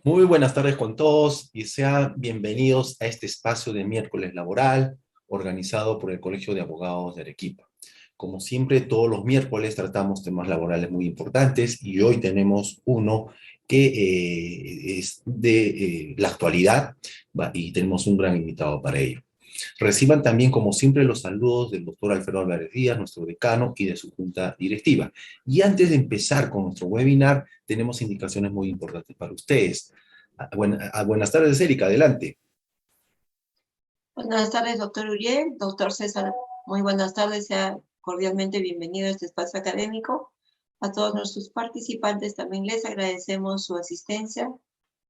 Muy buenas tardes con todos y sean bienvenidos a este espacio de miércoles laboral organizado por el Colegio de Abogados de Arequipa. Como siempre, todos los miércoles tratamos temas laborales muy importantes y hoy tenemos uno que es de la actualidad y tenemos un gran invitado para ello. Reciban también, como siempre, los saludos del doctor Alfredo Álvarez Díaz, nuestro decano, y de su junta directiva. Y antes de empezar con nuestro webinar, tenemos indicaciones muy importantes para ustedes. Buenas tardes, Erika, adelante. Buenas tardes, doctor Uriel, doctor César. Muy buenas tardes, sea cordialmente bienvenido a este espacio académico. A todos nuestros participantes también les agradecemos su asistencia,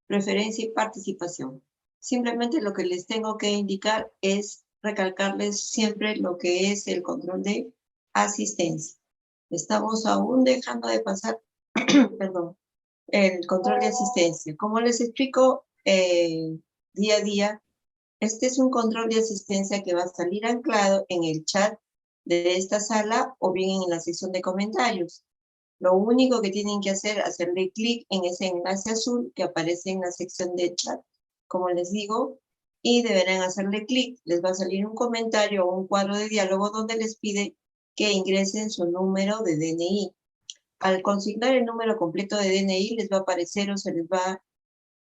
preferencia y participación. Simplemente lo que les tengo que indicar es recalcarles siempre lo que es el control de asistencia. Estamos aún dejando de pasar, perdón, el control de asistencia. Como les explico día a día, este es un control de asistencia que va a salir anclado en el chat de esta sala o bien en la sección de comentarios. Lo único que tienen que hacer es hacerle clic en ese enlace azul que aparece en la sección de chat, como les digo, y deberán hacerle clic. Les va a salir un comentario o un cuadro de diálogo donde les pide que ingresen su número de DNI. Al consignar el número completo de DNI, les va a aparecer o se les va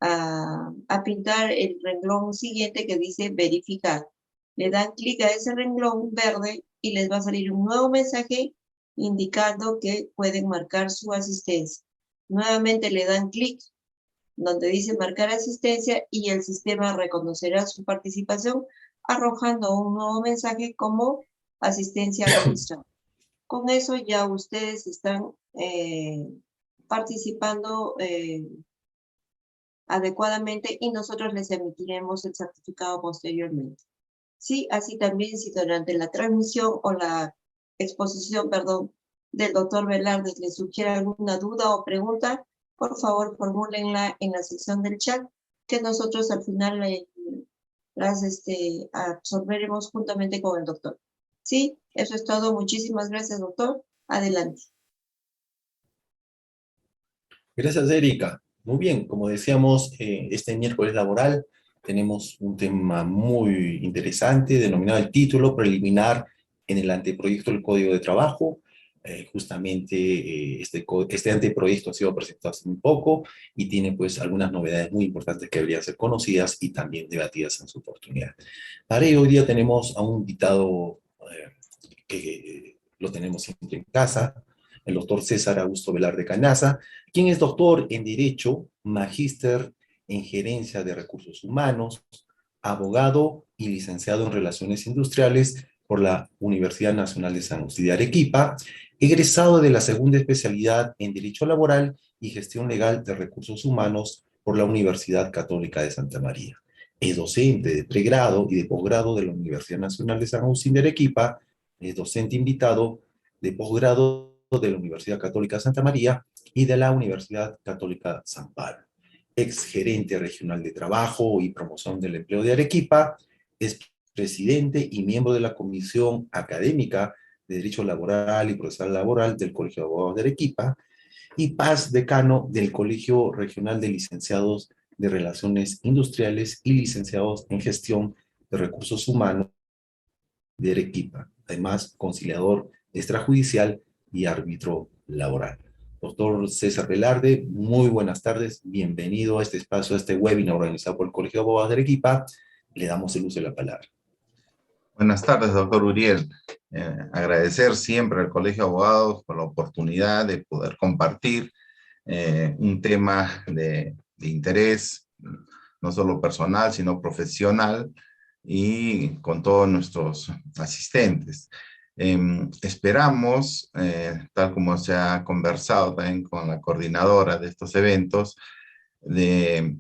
a pintar el renglón siguiente que dice verificar. Le dan clic a ese renglón verde y les va a salir un nuevo mensaje indicando que pueden marcar su asistencia. Nuevamente le dan clic donde dice marcar asistencia y el sistema reconocerá su participación arrojando un nuevo mensaje como asistencia registrada. Con eso ya ustedes están participando adecuadamente y nosotros les emitiremos el certificado posteriormente. Sí, así también si durante la transmisión o la exposición, perdón, del doctor Velarde les sugiere alguna duda o pregunta, por favor formúlenla en la sección del chat que nosotros al final las absorberemos juntamente con el doctor. Sí, eso es todo. Muchísimas gracias, doctor. Adelante. Gracias, Erika. Muy bien, como decíamos, este miércoles laboral tenemos un tema muy interesante denominado el título preliminar en el anteproyecto del Código de Trabajo. Justamente este anteproyecto ha sido presentado hace muy poco y tiene pues algunas novedades muy importantes que deberían ser conocidas y también debatidas en su oportunidad. Para ello, hoy día tenemos a un invitado que lo tenemos siempre en casa, el doctor César Augusto Velarde Cañaza, quien es doctor en Derecho, magíster en Gerencia de Recursos Humanos, abogado y licenciado en Relaciones Industriales por la Universidad Nacional de San Agustín de Arequipa, egresado de la segunda especialidad en Derecho Laboral y Gestión Legal de Recursos Humanos por la Universidad Católica de Santa María. Es docente de pregrado y de posgrado de la Universidad Nacional de San Agustín de Arequipa, es docente invitado de posgrado de la Universidad Católica de Santa María y de la Universidad Católica San Pablo. Ex gerente regional de trabajo y promoción del empleo de Arequipa, es presidente y miembro de la Comisión Académica de Derecho Laboral y Procesal Laboral del Colegio de Abogados de Arequipa y paz decano del Colegio Regional de Licenciados de Relaciones Industriales y licenciados en Gestión de Recursos Humanos de Arequipa, además conciliador extrajudicial y árbitro laboral. Doctor César Velarde, muy buenas tardes, bienvenido a este espacio, a este webinar organizado por el Colegio de Abogados de Arequipa. Le damos el uso de la palabra. Buenas tardes, doctor Uriel. Agradecer siempre al Colegio de Abogados por la oportunidad de poder compartir un tema de interés, no solo personal, sino profesional, y con todos nuestros asistentes. Esperamos, tal como se ha conversado también con la coordinadora de estos eventos, de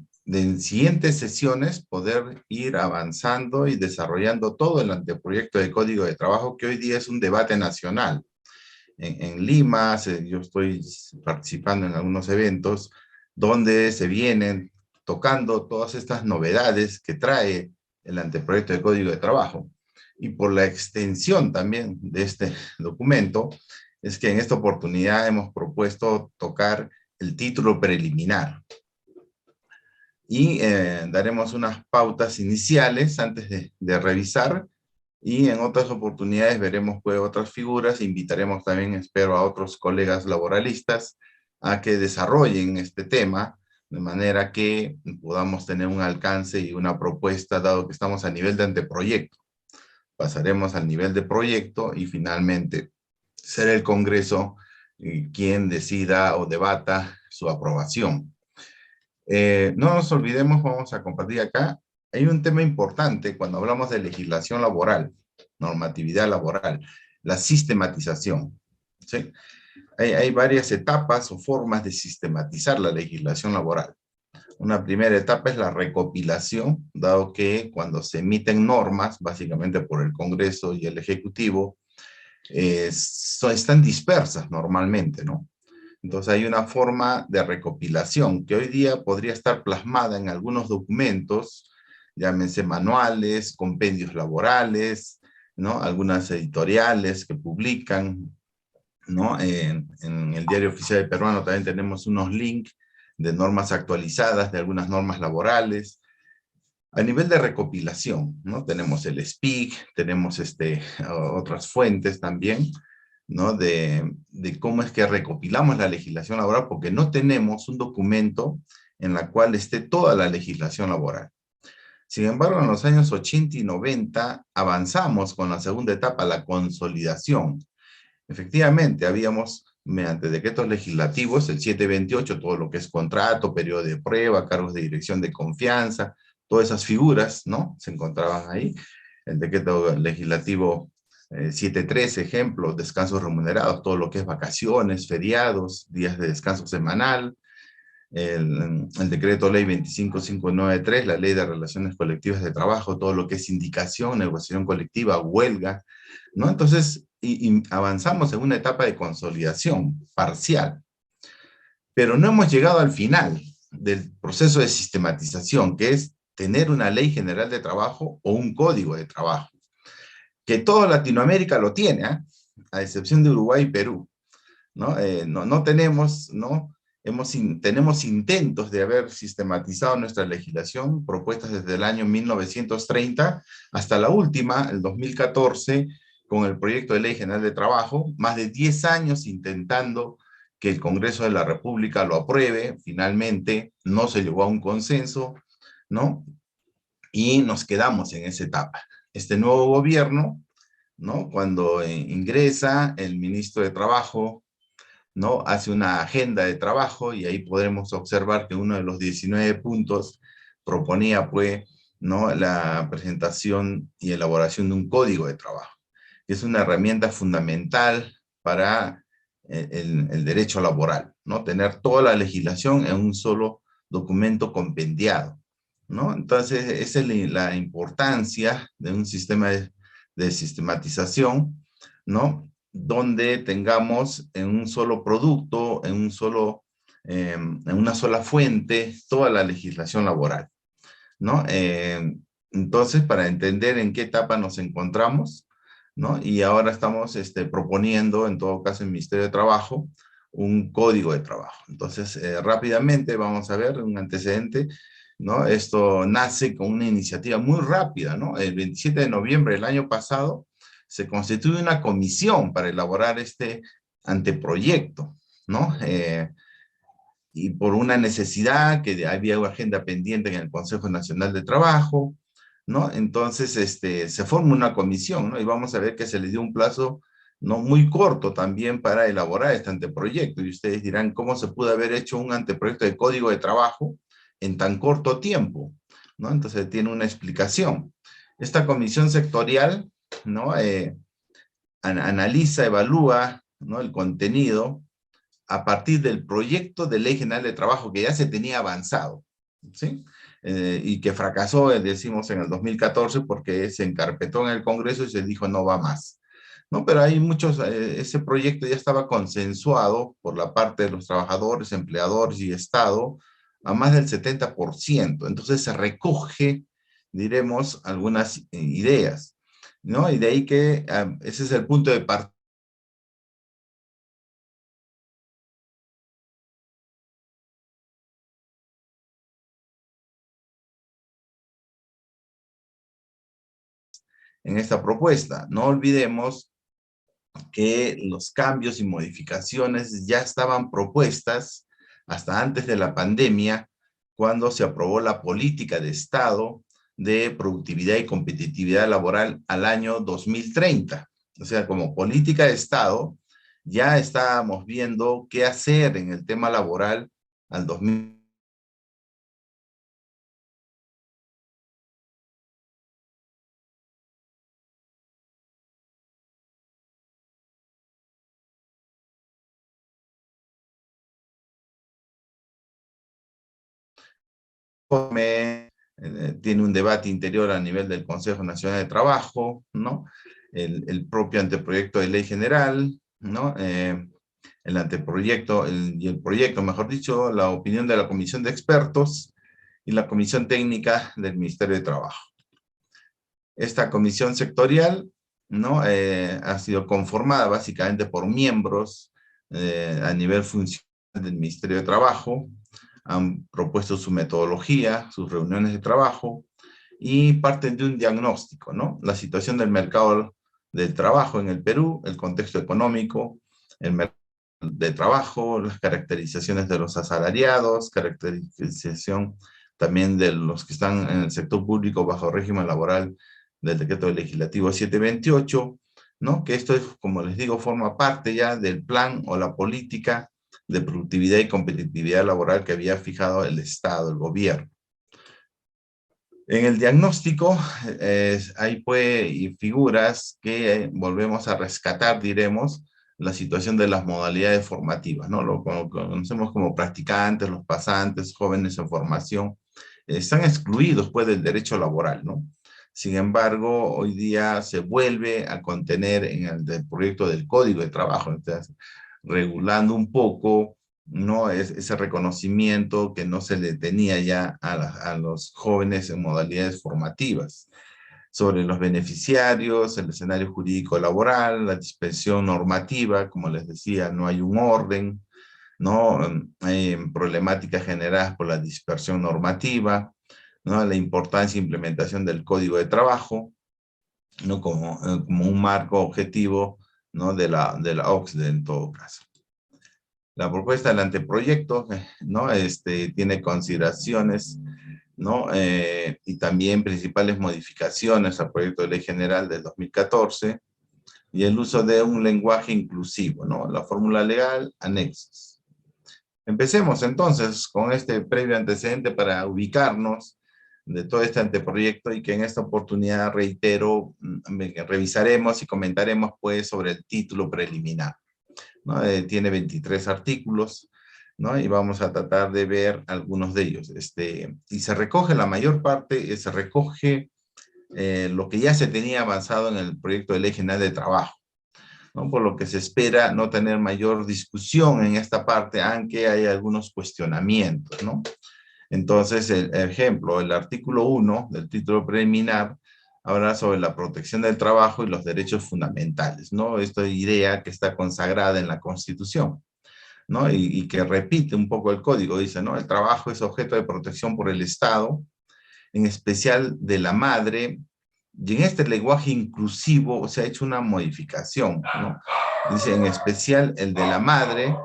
siguientes sesiones poder ir avanzando y desarrollando todo el anteproyecto de Código de Trabajo, que hoy día es un debate nacional. En Lima, yo estoy participando en algunos eventos donde se vienen tocando todas estas novedades que trae el anteproyecto de Código de Trabajo. Y por la extensión también de este documento, es que en esta oportunidad hemos propuesto tocar el título preliminar. y daremos unas pautas iniciales antes de revisar, y en otras oportunidades veremos pues otras figuras. Invitaremos también, espero, a otros colegas laboralistas a que desarrollen este tema, de manera que podamos tener un alcance y una propuesta, dado que estamos a nivel de anteproyecto. Pasaremos al nivel de proyecto y finalmente será el Congreso quien decida o debata su aprobación. No nos olvidemos, vamos a compartir acá, hay un tema importante cuando hablamos de legislación laboral, normatividad laboral, la sistematización. ¿Sí? Hay varias etapas o formas de sistematizar la legislación laboral. Una primera etapa es la recopilación, dado que cuando se emiten normas, básicamente por el Congreso y el Ejecutivo, están dispersas normalmente, ¿no? Entonces hay una forma de recopilación que hoy día podría estar plasmada en algunos documentos, llámense manuales, compendios laborales, ¿no? Algunas editoriales que publican, ¿no? En el Diario Oficial Peruano también tenemos unos links de normas actualizadas, de algunas normas laborales. A nivel de recopilación, ¿no? Tenemos el SPIC, tenemos otras fuentes también, ¿no? De cómo es que recopilamos la legislación laboral, porque no tenemos un documento en la cual esté toda la legislación laboral. Sin embargo, en los años 80 y 90 avanzamos con la segunda etapa, la consolidación. Efectivamente, habíamos, mediante decretos legislativos, el 728, todo lo que es contrato, periodo de prueba, cargos de dirección de confianza, todas esas figuras, ¿no? Se encontraban ahí. El decreto legislativo 713, ejemplo, descansos remunerados, todo lo que es vacaciones, feriados, días de descanso semanal. El decreto ley 25593, la ley de relaciones colectivas de trabajo, todo lo que es sindicación, negociación colectiva, huelga, ¿no? Entonces, y avanzamos en una etapa de consolidación parcial, pero no hemos llegado al final del proceso de sistematización, que es tener una ley general de trabajo o un código de trabajo, que toda Latinoamérica lo tiene, ¿eh? A excepción de Uruguay y Perú, ¿no? No tenemos, ¿no? Tenemos intentos de haber sistematizado nuestra legislación, propuestas desde el año 1930 hasta la última, el 2014, con el proyecto de Ley General de Trabajo, más de 10 años intentando que el Congreso de la República lo apruebe. Finalmente no se llegó a un consenso, ¿no? Y nos quedamos en esa etapa. Este nuevo gobierno, ¿no? Cuando ingresa el ministro de Trabajo, ¿no? Hace una agenda de trabajo y ahí podremos observar que uno de los 19 puntos proponía, pues, ¿no? La presentación y elaboración de un código de trabajo. Es una herramienta fundamental para el derecho laboral, ¿no? Tener toda la legislación en un solo documento compendiado, ¿no? Entonces, esa es la importancia de un sistema de sistematización, ¿no? Donde tengamos en un solo producto, en una sola fuente, toda la legislación laboral, ¿no? Entonces, para entender en qué etapa nos encontramos, ¿no? Y ahora estamos proponiendo, en todo caso, el Ministerio de Trabajo, un código de trabajo. Entonces, rápidamente vamos a ver un antecedente, ¿no? Esto nace con una iniciativa muy rápida, ¿no? El 27 de noviembre del año pasado se constituye una comisión para elaborar este anteproyecto, ¿no? Y por una necesidad que había una agenda pendiente en el Consejo Nacional de Trabajo, ¿no? Entonces, se forma una comisión, ¿no? Y vamos a ver que se le dio un plazo, ¿no? Muy corto también para elaborar este anteproyecto. Y ustedes dirán, ¿cómo se pudo haber hecho un anteproyecto de código de trabajo en tan corto tiempo? ¿No? Entonces, tiene una explicación. Esta comisión sectorial, ¿no? Analiza, evalúa, ¿no? El contenido a partir del proyecto de Ley General de Trabajo que ya se tenía avanzado, ¿sí? Y que fracasó, decimos, en el 2014 porque se encarpetó en el Congreso y se dijo no va más, ¿no? Pero hay muchos, ese proyecto ya estaba consensuado por la parte de los trabajadores, empleadores y Estado a más del 70%. Entonces se recoge, diremos, algunas ideas, ¿no? Y de ahí que ese es el punto de partida en esta propuesta. No olvidemos que los cambios y modificaciones ya estaban propuestas hasta antes de la pandemia, cuando se aprobó la política de Estado de productividad y competitividad laboral al año 2030. O sea, como política de Estado, ya estábamos viendo qué hacer en el tema laboral al 2030. Tiene un debate interior a nivel del Consejo Nacional de Trabajo, ¿no? El propio anteproyecto de ley general, ¿no? El anteproyecto, y el proyecto, mejor dicho, la opinión de la Comisión de Expertos y la Comisión Técnica del Ministerio de Trabajo. Esta comisión sectorial, ¿no? Ha sido conformada básicamente por miembros a nivel funcional del Ministerio de Trabajo. Han propuesto su metodología, sus reuniones de trabajo y parten de un diagnóstico, ¿no? La situación del mercado del trabajo en el Perú, el contexto económico, el mercado de trabajo, las caracterizaciones de los asalariados, caracterización también de los que están en el sector público bajo régimen laboral del decreto legislativo 728, ¿no? Que esto es, como les digo, forma parte ya del plan o la política de productividad y competitividad laboral que había fijado el Estado, el gobierno. En el diagnóstico hay pues figuras que volvemos a rescatar, diremos, la situación de las modalidades formativas, ¿no? Lo conocemos como practicantes, los pasantes, jóvenes en formación, están excluidos pues del derecho laboral, ¿no? Sin embargo, hoy día se vuelve a contener en el proyecto del Código de Trabajo, entonces, regulando un poco, ¿no? Ese reconocimiento que no se le tenía ya a los jóvenes en modalidades formativas, sobre los beneficiarios, el escenario jurídico laboral, la dispersión normativa, como les decía, no hay un orden, ¿no? Hay problemáticas generadas por la dispersión normativa, ¿no? La importancia e implementación del Código de Trabajo, ¿no? Como un marco objetivo, ¿no? de la OCDE en todo caso. La propuesta del anteproyecto, ¿no? Tiene consideraciones, ¿no? Y también principales modificaciones al proyecto de ley general del 2014 y el uso de un lenguaje inclusivo, ¿no? La fórmula legal, anexos. Empecemos entonces con este previo antecedente para ubicarnos de todo este anteproyecto y que en esta oportunidad, reitero, revisaremos y comentaremos pues sobre el título preliminar, ¿no? Tiene 23 artículos, ¿no? Y vamos a tratar de ver algunos de ellos. Y se recoge la mayor parte, se recoge lo que ya se tenía avanzado en el proyecto de ley general de trabajo, ¿no? Por lo que se espera no tener mayor discusión en esta parte, aunque hay algunos cuestionamientos, ¿no? Entonces, el ejemplo, el artículo 1 del título preliminar habla sobre la protección del trabajo y los derechos fundamentales, ¿no? Esta idea que está consagrada en la Constitución, ¿no? Y que repite un poco el código, dice, ¿no? El trabajo es objeto de protección por el Estado, en especial de la madre, y en este lenguaje inclusivo se ha hecho una modificación, ¿no? Dice, en especial el de la madre,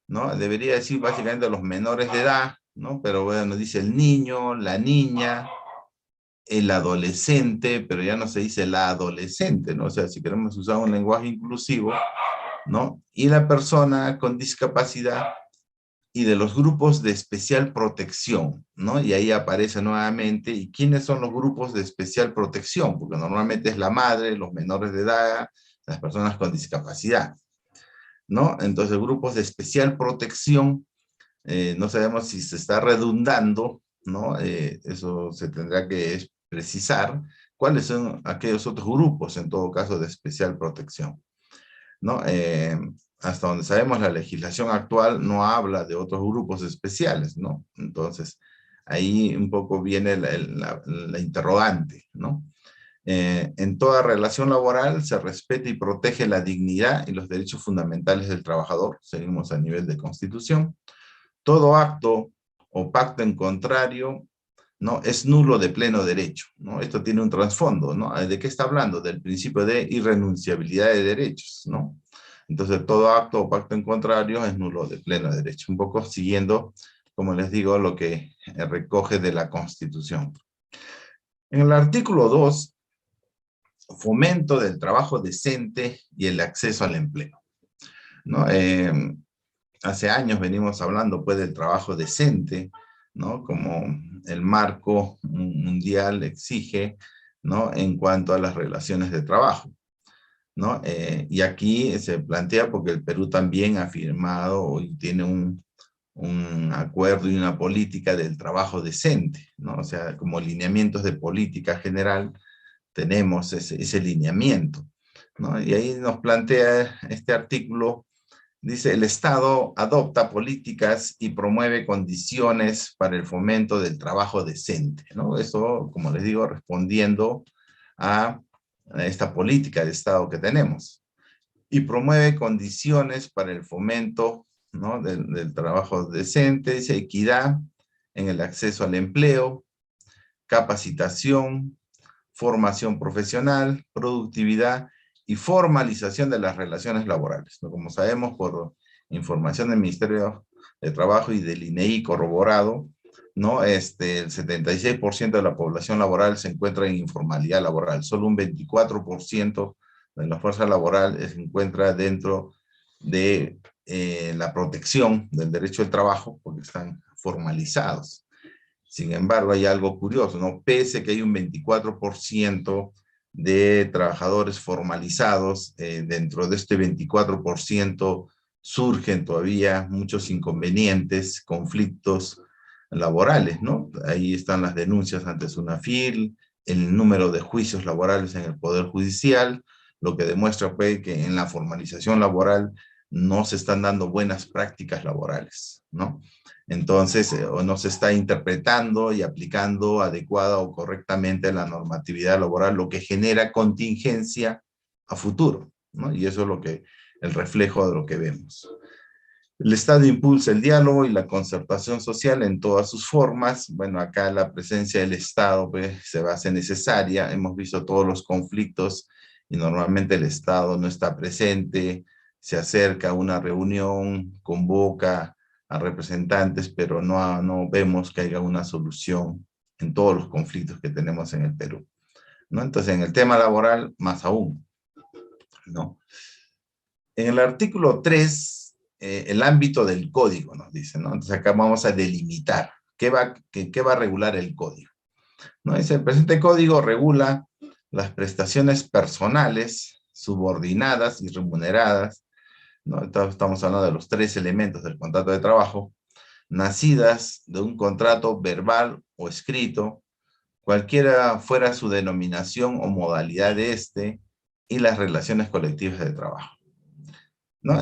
¿no? Debería decir básicamente los menores de edad, ¿no? Pero bueno, dice el niño, la niña, el adolescente, pero ya no se dice la adolescente, ¿no? O sea, si queremos usar un lenguaje inclusivo, ¿no? Y la persona con discapacidad y de los grupos de especial protección, ¿no? Y ahí aparece nuevamente, ¿y quiénes son los grupos de especial protección? Porque normalmente es la madre, los menores de edad, las personas con discapacidad, ¿no? Entonces, grupos de especial protección, no sabemos si se está redundando, ¿no? Eso se tendrá que precisar, cuáles son aquellos otros grupos, en todo caso, de especial protección, ¿no? Hasta donde sabemos, la legislación actual no habla de otros grupos especiales, ¿no? Entonces, ahí un poco viene la interrogante, ¿no? En toda relación laboral se respeta y protege la dignidad y los derechos fundamentales del trabajador, seguimos a nivel de Constitución. Todo acto o pacto en contrario, ¿no? Es nulo de pleno derecho, ¿no? Esto tiene un trasfondo, ¿no? ¿De qué está hablando? Del principio de irrenunciabilidad de derechos, ¿no? Entonces, todo acto o pacto en contrario es nulo de pleno derecho. Un poco siguiendo, como les digo, lo que recoge de la Constitución. En el artículo 2, fomento del trabajo decente y el acceso al empleo, ¿no? Hace años venimos hablando, pues, del trabajo decente, ¿no? Como el marco mundial exige, ¿no? En cuanto a las relaciones de trabajo, ¿no? Y aquí se plantea porque el Perú también ha firmado y tiene un acuerdo y una política del trabajo decente, ¿no? O sea, como lineamientos de política general tenemos ese lineamiento, ¿no? Y ahí nos plantea este artículo. Dice, el Estado adopta políticas y promueve condiciones para el fomento del trabajo decente, ¿no? Eso, como les digo, respondiendo a esta política de Estado que tenemos. Y promueve condiciones para el fomento, ¿no? del trabajo decente, dice, equidad en el acceso al empleo, capacitación, formación profesional, productividad y formalización de las relaciones laborales, ¿no? Como sabemos por información del Ministerio de Trabajo y del INEI corroborado, ¿no? El 76% de la población laboral se encuentra en informalidad laboral, solo un 24% de la fuerza laboral se encuentra dentro de la protección del derecho al trabajo porque están formalizados. Sin embargo, hay algo curioso, ¿no? Pese a que hay un 24% de trabajadores formalizados, dentro de este 24% surgen todavía muchos inconvenientes, conflictos laborales, ¿no? Ahí están las denuncias ante SUNAFIL, el número de juicios laborales en el Poder Judicial, lo que demuestra, pues, que en la formalización laboral no se están dando buenas prácticas laborales, ¿no? Entonces, o no se está interpretando y aplicando adecuada o correctamente la normatividad laboral, lo que genera contingencia a futuro, ¿no? Y eso es lo que, el reflejo de lo que vemos. El Estado impulsa el diálogo y la concertación social en todas sus formas. Bueno, acá la presencia del Estado, pues, se va a hacer necesaria. Hemos visto todos los conflictos y normalmente el Estado no está presente, se acerca a una reunión, convoca a representantes, pero no vemos que haya una solución en todos los conflictos que tenemos en el Perú, ¿no? Entonces, en el tema laboral, más aún, ¿no? En el artículo 3, el ámbito del código nos dice, ¿no? Entonces acá vamos a delimitar qué va a regular el código, ¿no? Dice, el presente código regula las prestaciones personales, subordinadas y remuneradas, ¿no? Estamos hablando de los 3 elementos del contrato de trabajo, nacidas de un contrato verbal o escrito, cualquiera fuera su denominación o modalidad de este, y las relaciones colectivas de trabajo, ¿no?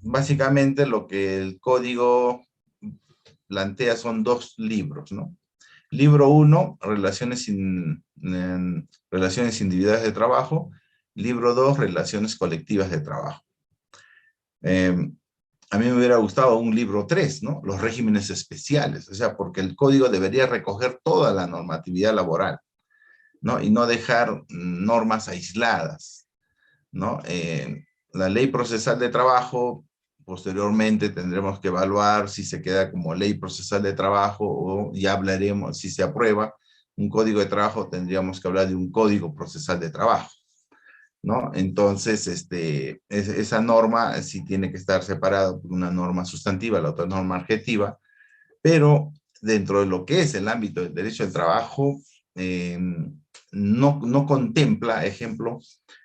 Básicamente lo que el código plantea son 2 libros, ¿no? Libro 1, relaciones individuales de trabajo. Libro 2, relaciones colectivas de trabajo. A mí me hubiera gustado un libro 3, ¿no? Los regímenes especiales, o sea, porque el código debería recoger toda la normatividad laboral, ¿no? Y no dejar normas aisladas, ¿no? La ley procesal de trabajo, posteriormente tendremos que evaluar si se queda como ley procesal de trabajo o ya hablaremos, si se aprueba un código de trabajo, tendríamos que hablar de un código procesal de trabajo, ¿no? Entonces, esa norma sí tiene que estar separada por una norma sustantiva, la otra norma adjetiva, pero dentro de lo que es el ámbito del derecho del trabajo, no contempla, ejemplo,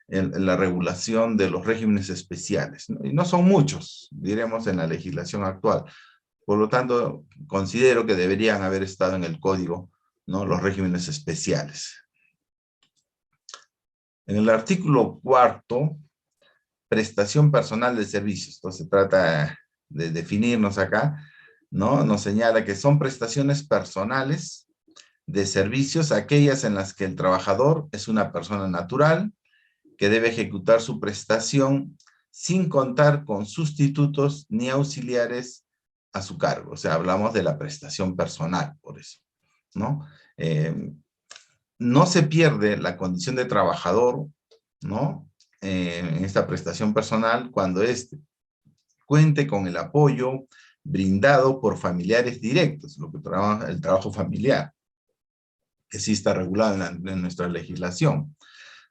la regulación de los regímenes especiales, ¿no? Y no son muchos, diremos, en la legislación actual. Por lo tanto, considero que deberían haber estado en el código, ¿no? Los regímenes especiales. En el artículo 4, prestación personal de servicios. Entonces se trata de definirnos acá, ¿no? Nos señala que son prestaciones personales de servicios, aquellas en las que el trabajador es una persona natural que debe ejecutar su prestación sin contar con sustitutos ni auxiliares a su cargo. O sea, hablamos de la prestación personal, por eso, ¿no? No se pierde la condición de trabajador, ¿no? En esta prestación personal cuando éste cuente con el apoyo brindado por familiares directos, lo que trabaja el trabajo familiar, que sí está regulado en nuestra legislación,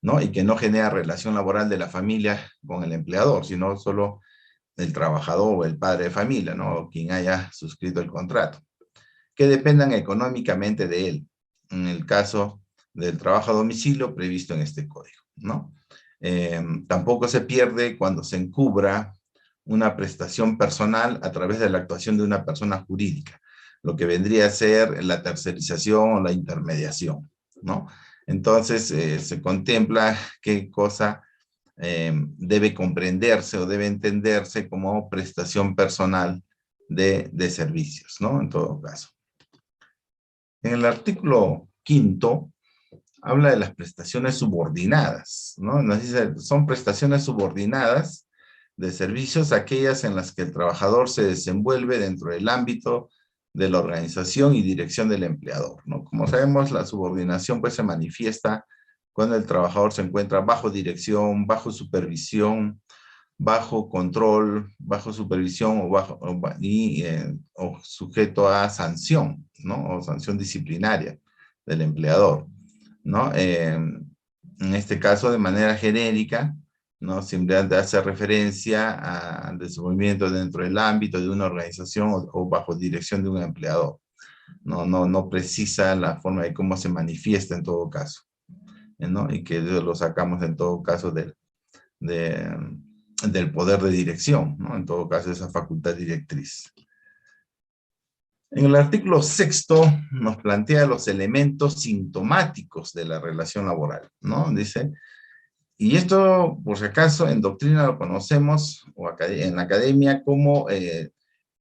¿no? Y que no genera relación laboral de la familia con el empleador, sino solo el trabajador o el padre de familia, ¿no? O quien haya suscrito el contrato, que dependan económicamente de él, en el caso del trabajo a domicilio previsto en este código, ¿no? Tampoco se pierde cuando se encubra una prestación personal a través de la actuación de una persona jurídica, lo que vendría a ser la tercerización o la intermediación, ¿no? Entonces, se contempla qué cosa debe comprenderse o debe entenderse como prestación personal de servicios, ¿no? En todo caso. En el artículo 5º, habla de las prestaciones subordinadas, ¿no? Nos dice, son prestaciones subordinadas de servicios aquellas en las que el trabajador se desenvuelve dentro del ámbito de la organización y dirección del empleador, ¿no? Como sabemos, la subordinación pues se manifiesta cuando el trabajador se encuentra bajo dirección, bajo supervisión, bajo control, bajo supervisión o sujeto a sanción, ¿no? O sanción disciplinaria del empleador, ¿no? En este caso, de manera genérica, ¿no? Simplemente hace referencia al desenvolvimiento dentro del ámbito de una organización o bajo dirección de un empleador. No precisa la forma de cómo se manifiesta en todo caso, ¿no? Y que lo sacamos en todo caso del poder de dirección, ¿no? En todo caso, esa facultad directriz. En el artículo 6º nos plantea los elementos sintomáticos de la relación laboral, ¿no? Dice, y esto, por si acaso, en doctrina lo conocemos, o en la academia, como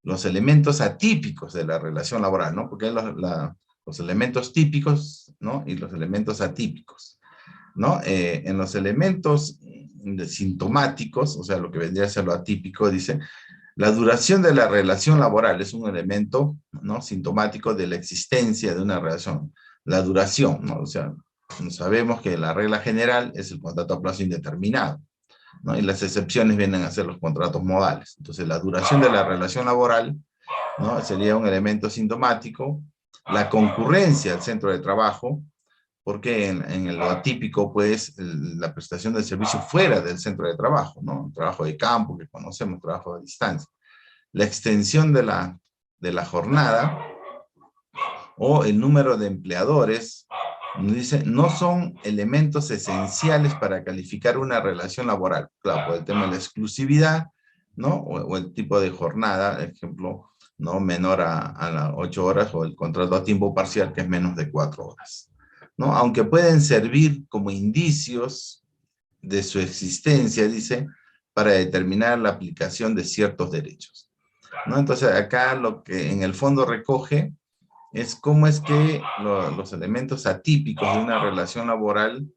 los elementos atípicos de la relación laboral, ¿no? Porque hay los elementos típicos, ¿no? Y los elementos atípicos, ¿no? En los elementos sintomáticos, o sea, lo que vendría a ser lo atípico, dice, la duración de la relación laboral es un elemento, ¿no? Sintomático de la existencia de una relación. La duración, ¿no? O sea, sabemos que la regla general es el contrato a plazo indeterminado, ¿no? Y las excepciones vienen a ser los contratos modales. Entonces, la duración de la relación laboral, ¿no? Sería un elemento sintomático. La concurrencia al centro de trabajo, porque en lo atípico, pues, la prestación del servicio fuera del centro de trabajo, ¿no? Trabajo de campo, que conocemos, trabajo a distancia. La extensión de la jornada o el número de empleadores, dice, no son elementos esenciales para calificar una relación laboral. Claro, por el tema de la exclusividad, ¿no? O el tipo de jornada, ejemplo, ¿no? Menor a las 8 horas, o el contrato a tiempo parcial, que es menos de 4 horas. ¿No? Aunque pueden servir como indicios de su existencia, dice, para determinar la aplicación de ciertos derechos, ¿no? Entonces, acá lo que en el fondo recoge es cómo es que los elementos atípicos de una relación laboral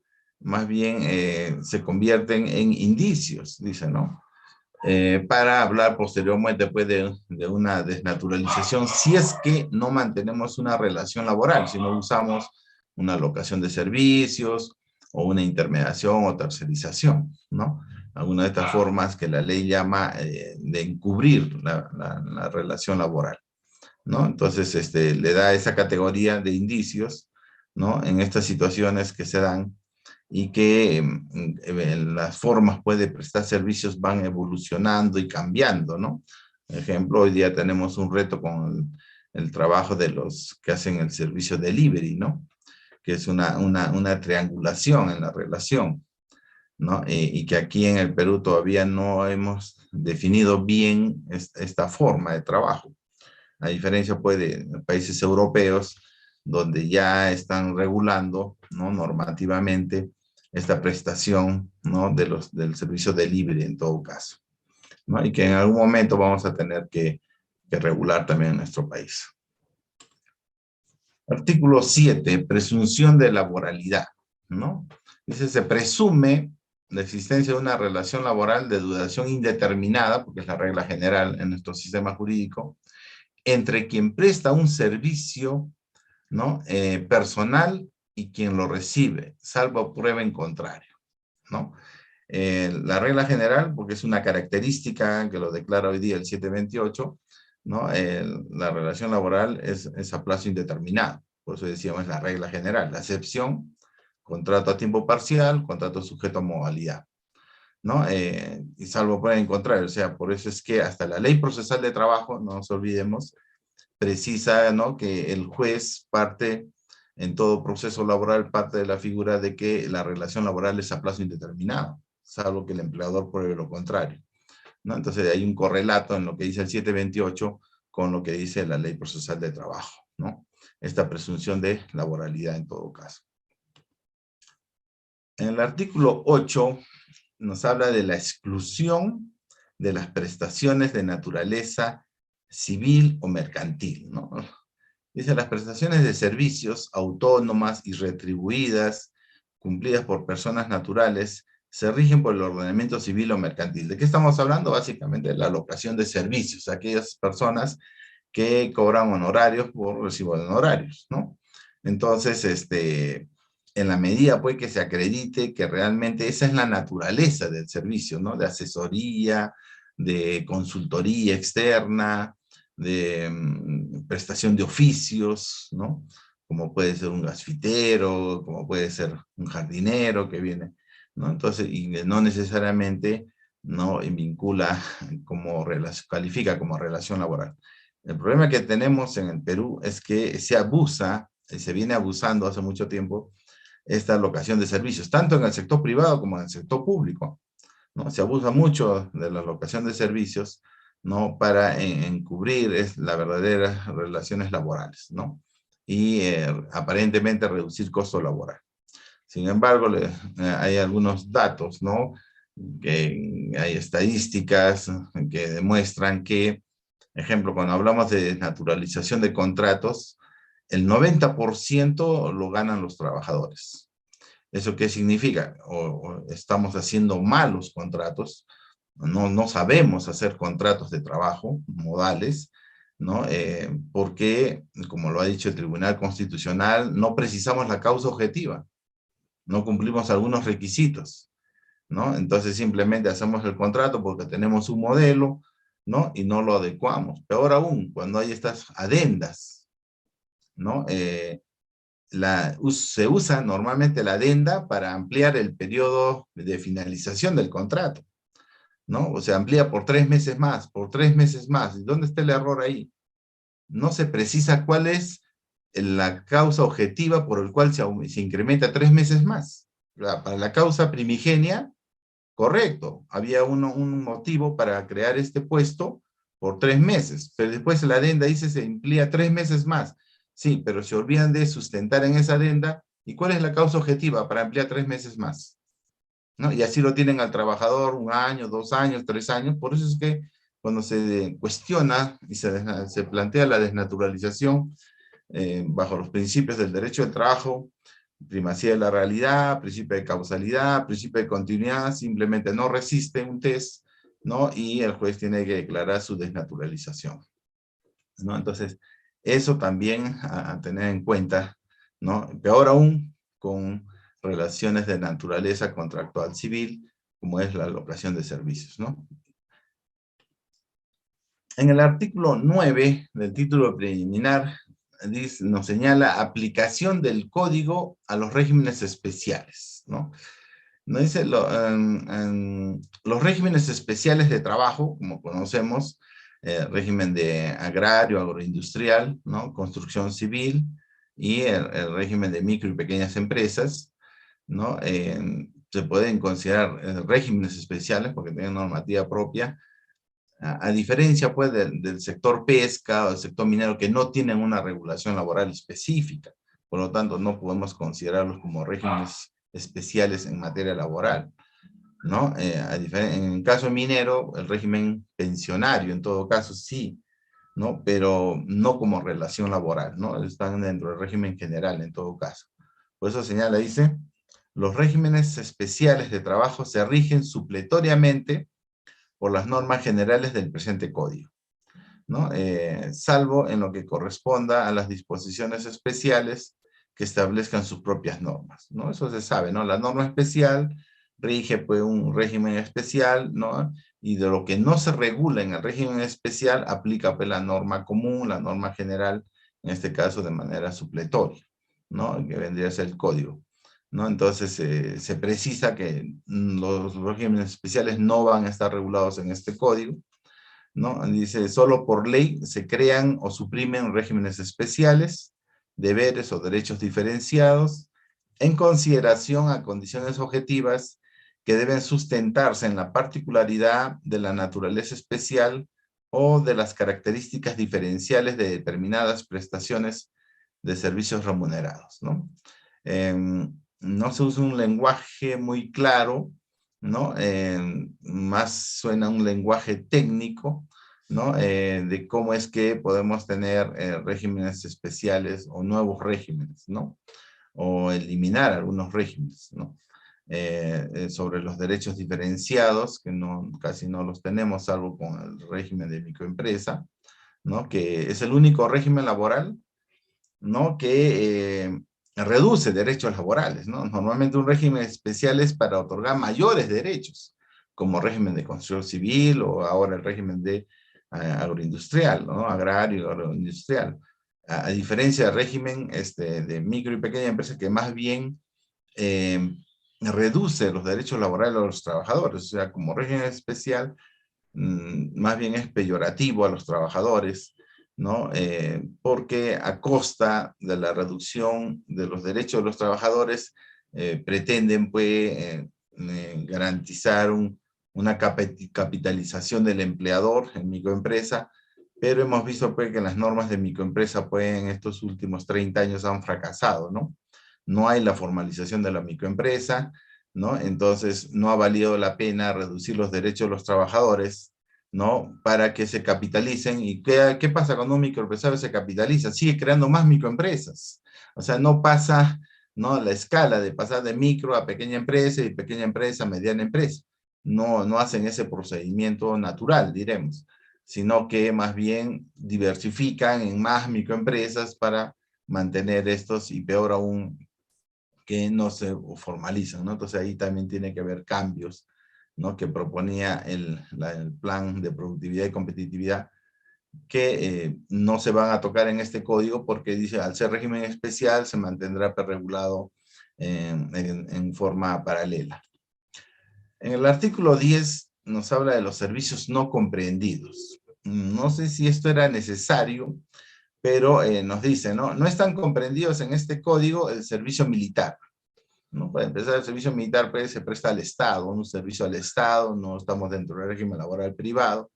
más bien se convierten en indicios, dice, ¿no? Para hablar posteriormente pues, de una desnaturalización, si es que no mantenemos una relación laboral, si no usamos una locación de servicios, o una intermediación o tercerización, ¿no? Alguna de estas formas que la ley llama de encubrir la relación laboral, ¿no? Entonces, le da esa categoría de indicios, ¿no? En estas situaciones que se dan y que las formas pues, de prestar servicios van evolucionando y cambiando, ¿no? Por ejemplo, hoy día tenemos un reto con el trabajo de los que hacen el servicio delivery, ¿no? Que es una triangulación en la relación, ¿no? Y que aquí en el Perú todavía no hemos definido bien esta forma de trabajo, a diferencia pues, de países europeos, donde ya están regulando, ¿no? Normativamente esta prestación, ¿no? del servicio delivery en todo caso, ¿no? Y que en algún momento vamos a tener que regular también en nuestro país. Artículo 7, presunción de laboralidad, ¿no? Dice, se presume la existencia de una relación laboral de duración indeterminada, porque es la regla general en nuestro sistema jurídico, entre quien presta un servicio ¿no? Personal y quien lo recibe, salvo prueba en contrario, ¿no? La regla general, porque es una característica que lo declara hoy día el 728, ¿no? La relación laboral es a plazo indeterminado. Por eso decíamos la regla general. La excepción, contrato a tiempo parcial, contrato sujeto a modalidad, ¿no? Y salvo por el contrario. O sea, por eso es que hasta la ley procesal de trabajo, no nos olvidemos, precisa, ¿no?, que el juez parte en todo proceso laboral, parte de la figura de que la relación laboral es a plazo indeterminado, salvo que el empleador pruebe lo contrario, ¿no? Entonces hay un correlato en lo que dice el 728 con lo que dice la ley procesal de trabajo, ¿no? Esta presunción de laboralidad en todo caso. En el artículo 8 nos habla de la exclusión de las prestaciones de naturaleza civil o mercantil, ¿no? Dice, las prestaciones de servicios autónomas y retribuidas, cumplidas por personas naturales, se rigen por el ordenamiento civil o mercantil. ¿De qué estamos hablando? Básicamente de la alocación de servicios, aquellas personas que cobran honorarios por recibo de honorarios, ¿no? Entonces, en la medida pues que se acredite que realmente esa es la naturaleza del servicio, ¿no? De asesoría, de consultoría externa, de prestación de oficios, ¿no? Como puede ser un gasfitero, como puede ser un jardinero que viene, ¿no? Entonces, y no necesariamente, ¿no?, vincula como califica como relación laboral. El problema que tenemos en el Perú es que se abusa, se viene abusando hace mucho tiempo, esta alocación de servicios, tanto en el sector privado como en el sector público, ¿no? Se abusa mucho de la alocación de servicios, ¿no?, para encubrir las verdaderas relaciones laborales, ¿no? Y aparentemente reducir costo laboral. Sin embargo, hay algunos datos, ¿no?, que hay estadísticas que demuestran que, ejemplo, cuando hablamos de desnaturalización de contratos, el 90% lo ganan los trabajadores. ¿Eso qué significa? O estamos haciendo malos contratos, no sabemos hacer contratos de trabajo modales, ¿no? Porque, como lo ha dicho el Tribunal Constitucional, no precisamos la causa objetiva, no cumplimos algunos requisitos, ¿no? Entonces simplemente hacemos el contrato porque tenemos un modelo, ¿no? Y no lo adecuamos. Peor aún, cuando hay estas adendas, ¿no? Se usa normalmente la adenda para ampliar el periodo de finalización del contrato, ¿no? O sea, amplía por 3 meses más, por 3 meses más. ¿Y dónde está el error ahí? No se precisa cuál es la causa objetiva por el cual se incrementa 3 meses más. Para la causa primigenia, correcto, había un motivo para crear este puesto por 3 meses, pero después la adenda dice se amplía 3 meses más. Sí, pero se olvidan de sustentar en esa adenda. ¿Y cuál es la causa objetiva para ampliar 3 meses más? ¿No? Y así lo tienen al trabajador 1 año, 2 años, 3 años. Por eso es que cuando se cuestiona y se plantea la desnaturalización bajo los principios del derecho del trabajo, primacía de la realidad, principio de causalidad, principio de continuidad, simplemente no resiste un test, ¿no? Y el juez tiene que declarar su desnaturalización, ¿no? Entonces, eso también a tener en cuenta, ¿no? Peor aún con relaciones de naturaleza contractual civil, como es la alocación de servicios, ¿no? En el artículo 9 del título preliminar nos señala aplicación del código a los regímenes especiales, ¿no? Nos dice los regímenes especiales de trabajo, como conocemos, régimen de agrario, agroindustrial, ¿no?, construcción civil, y el régimen de micro y pequeñas empresas, ¿no? Se pueden considerar regímenes especiales porque tienen normativa propia, a diferencia pues del sector pesca o del sector minero, que no tienen una regulación laboral específica. Por lo tanto, no podemos considerarlos como regímenes especiales en materia laboral, ¿no? En el caso minero, el régimen pensionario, en todo caso, sí, ¿no? Pero no como relación laboral, ¿no? Están dentro del régimen general, en todo caso. Por eso señala, dice, los regímenes especiales de trabajo se rigen supletoriamente por las normas generales del presente código. ¿no? Salvo en lo que corresponda a las disposiciones especiales que establezcan sus propias normas, ¿no? Eso se sabe, ¿no? La norma especial rige pues un régimen especial, ¿no? Y de lo que no se regula en el régimen especial aplica pues la norma común, la norma general, en este caso de manera supletoria, ¿no? Que vendría a ser el código, ¿no? Entonces se precisa que los regímenes especiales no van a estar regulados en este código, ¿no? Dice, solo por ley se crean o suprimen regímenes especiales, deberes o derechos diferenciados, en consideración a condiciones objetivas que deben sustentarse en la particularidad de la naturaleza especial o de las características diferenciales de determinadas prestaciones de servicios remunerados, ¿no? No se usa un lenguaje muy claro, ¿no? Más suena un lenguaje técnico, ¿no? De cómo es que podemos tener regímenes especiales o nuevos regímenes, ¿no? O eliminar algunos regímenes, ¿no? Sobre los derechos diferenciados, que no, casi no los tenemos, salvo con el régimen de microempresa, ¿no? Que es el único régimen laboral, ¿no? Que reduce derechos laborales, ¿no? Normalmente un régimen especial es para otorgar mayores derechos, como régimen de construcción civil o ahora el régimen de agroindustrial, ¿no? Agrario, agroindustrial. A diferencia del régimen de micro y pequeña empresa que más bien reduce los derechos laborales de los trabajadores, o sea, como régimen especial, más bien es peyorativo a los trabajadores, ¿no? Porque a costa de la reducción de los derechos de los trabajadores, pretenden pues, garantizar una capitalización del empleador en microempresa, pero hemos visto pues, que las normas de microempresa pues, en estos últimos 30 años han fracasado, ¿no? No hay la formalización de la microempresa, ¿no? Entonces no ha valido la pena reducir los derechos de los trabajadores, ¿no? Para que se capitalicen. ¿Y qué pasa cuando un microempresario se capitaliza? Sigue creando más microempresas. O sea, no pasa, ¿no? La escala de pasar de micro a pequeña empresa y pequeña empresa a mediana empresa. No hacen ese procedimiento natural, diremos, sino que más bien diversifican en más microempresas para mantener estos y peor aún que no se formalizan, ¿no? Entonces ahí también tiene que haber cambios, ¿no? Que proponía el plan de productividad y competitividad, que no se van a tocar en este código porque dice, al ser régimen especial se mantendrá regulado en forma paralela. En el artículo 10 nos habla de los servicios no comprendidos. No sé si esto era necesario, pero nos dice, ¿no? No están comprendidos en este código el servicio militar, ¿no? Para empezar, el servicio militar pues, se presta al Estado, un servicio al Estado, no estamos dentro del régimen laboral privado,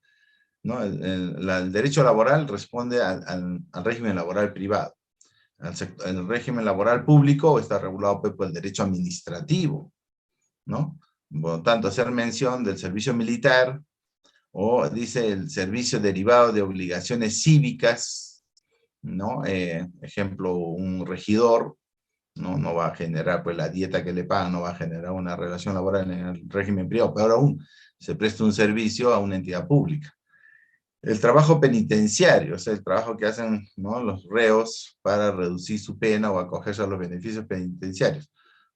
¿no? El derecho laboral responde al régimen laboral privado. El régimen laboral público está regulado pues, por el derecho administrativo, ¿no? Por lo tanto, hacer mención del servicio militar, o dice el servicio derivado de obligaciones cívicas, ¿no? Ejemplo, un regidor, no va a generar, pues la dieta que le pagan no va a generar una relación laboral en el régimen privado, pero aún se presta un servicio a una entidad pública. El trabajo penitenciario, o sea, el trabajo que hacen, ¿no? Los reos para reducir su pena o acogerse a los beneficios penitenciarios.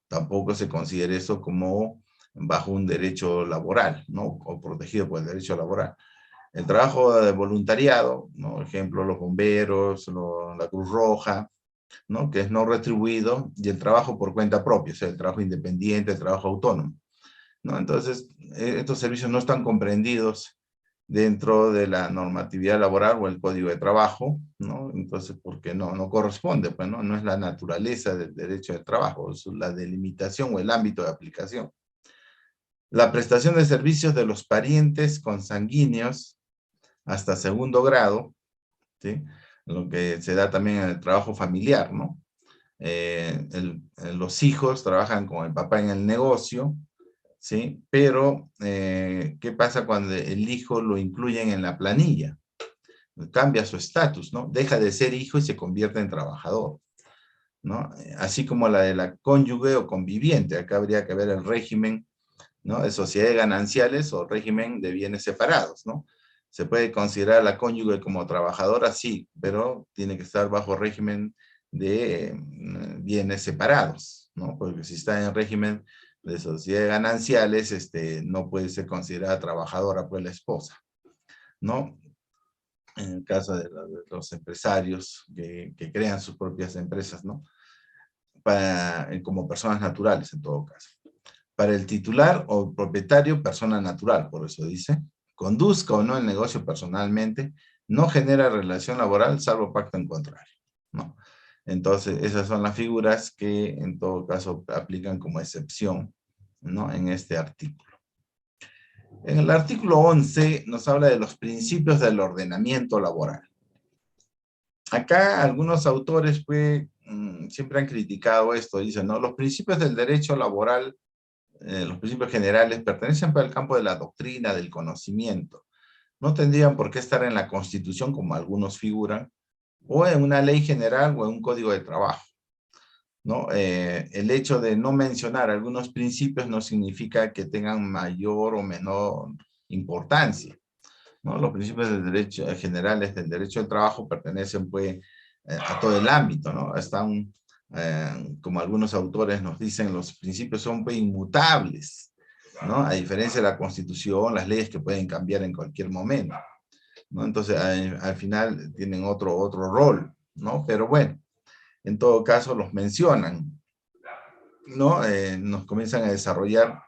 Tampoco se considera eso como bajo un derecho laboral, ¿no? O protegido por el derecho laboral. El trabajo de voluntariado, ¿no? Ejemplo, los bomberos, la Cruz Roja, ¿no? Que es no retribuido, y el trabajo por cuenta propia, o sea, el trabajo independiente, el trabajo autónomo, ¿no? Entonces, estos servicios no están comprendidos dentro de la normatividad laboral o el código de trabajo, ¿no? Entonces, porque no corresponde, pues, ¿no? No es la naturaleza del derecho del trabajo, es la delimitación o el ámbito de aplicación. La prestación de servicios de los parientes consanguíneos hasta segundo grado, ¿sí? Lo que se da también en el trabajo familiar, ¿no? Los hijos trabajan con el papá en el negocio, ¿sí? Pero, ¿qué pasa cuando el hijo lo incluyen en la planilla? Cambia su estatus, ¿no? Deja de ser hijo y se convierte en trabajador, ¿no? Así como la de la cónyuge o conviviente. Acá habría que ver el régimen, ¿no? De sociedades gananciales o régimen de bienes separados, ¿no? ¿Se puede considerar a la cónyuge como trabajadora? Sí, pero tiene que estar bajo régimen de bienes separados, ¿no? Porque si está en régimen de sociedades gananciales, no puede ser considerada trabajadora por la esposa, ¿no? En el caso de los empresarios que crean sus propias empresas, ¿no? Como personas naturales en todo caso. Para el titular o propietario, persona natural, por eso dice, conduzca o no el negocio personalmente, no genera relación laboral salvo pacto en contrario, ¿no? Entonces, esas son las figuras que en todo caso aplican como excepción, ¿no? En este artículo. En el artículo 11 nos habla de los principios del ordenamiento laboral. Acá algunos autores pues, siempre han criticado esto, dicen, ¿no? Los principios del derecho laboral, los principios generales, pertenecen al campo de la doctrina, del conocimiento. No tendrían por qué estar en la Constitución, como algunos figuran, o en una ley general o en un código de trabajo, ¿no? El hecho de no mencionar algunos principios no significa que tengan mayor o menor importancia, ¿no? Los principios del derecho generales del derecho del trabajo pertenecen pues a todo el ámbito, ¿no? Están, como algunos autores nos dicen, los principios son pues inmutables, ¿no? A diferencia de la Constitución, las leyes que pueden cambiar en cualquier momento, ¿no? Entonces, al final tienen otro rol, ¿no? Pero bueno, en todo caso los mencionan, ¿no? Nos comienzan a desarrollar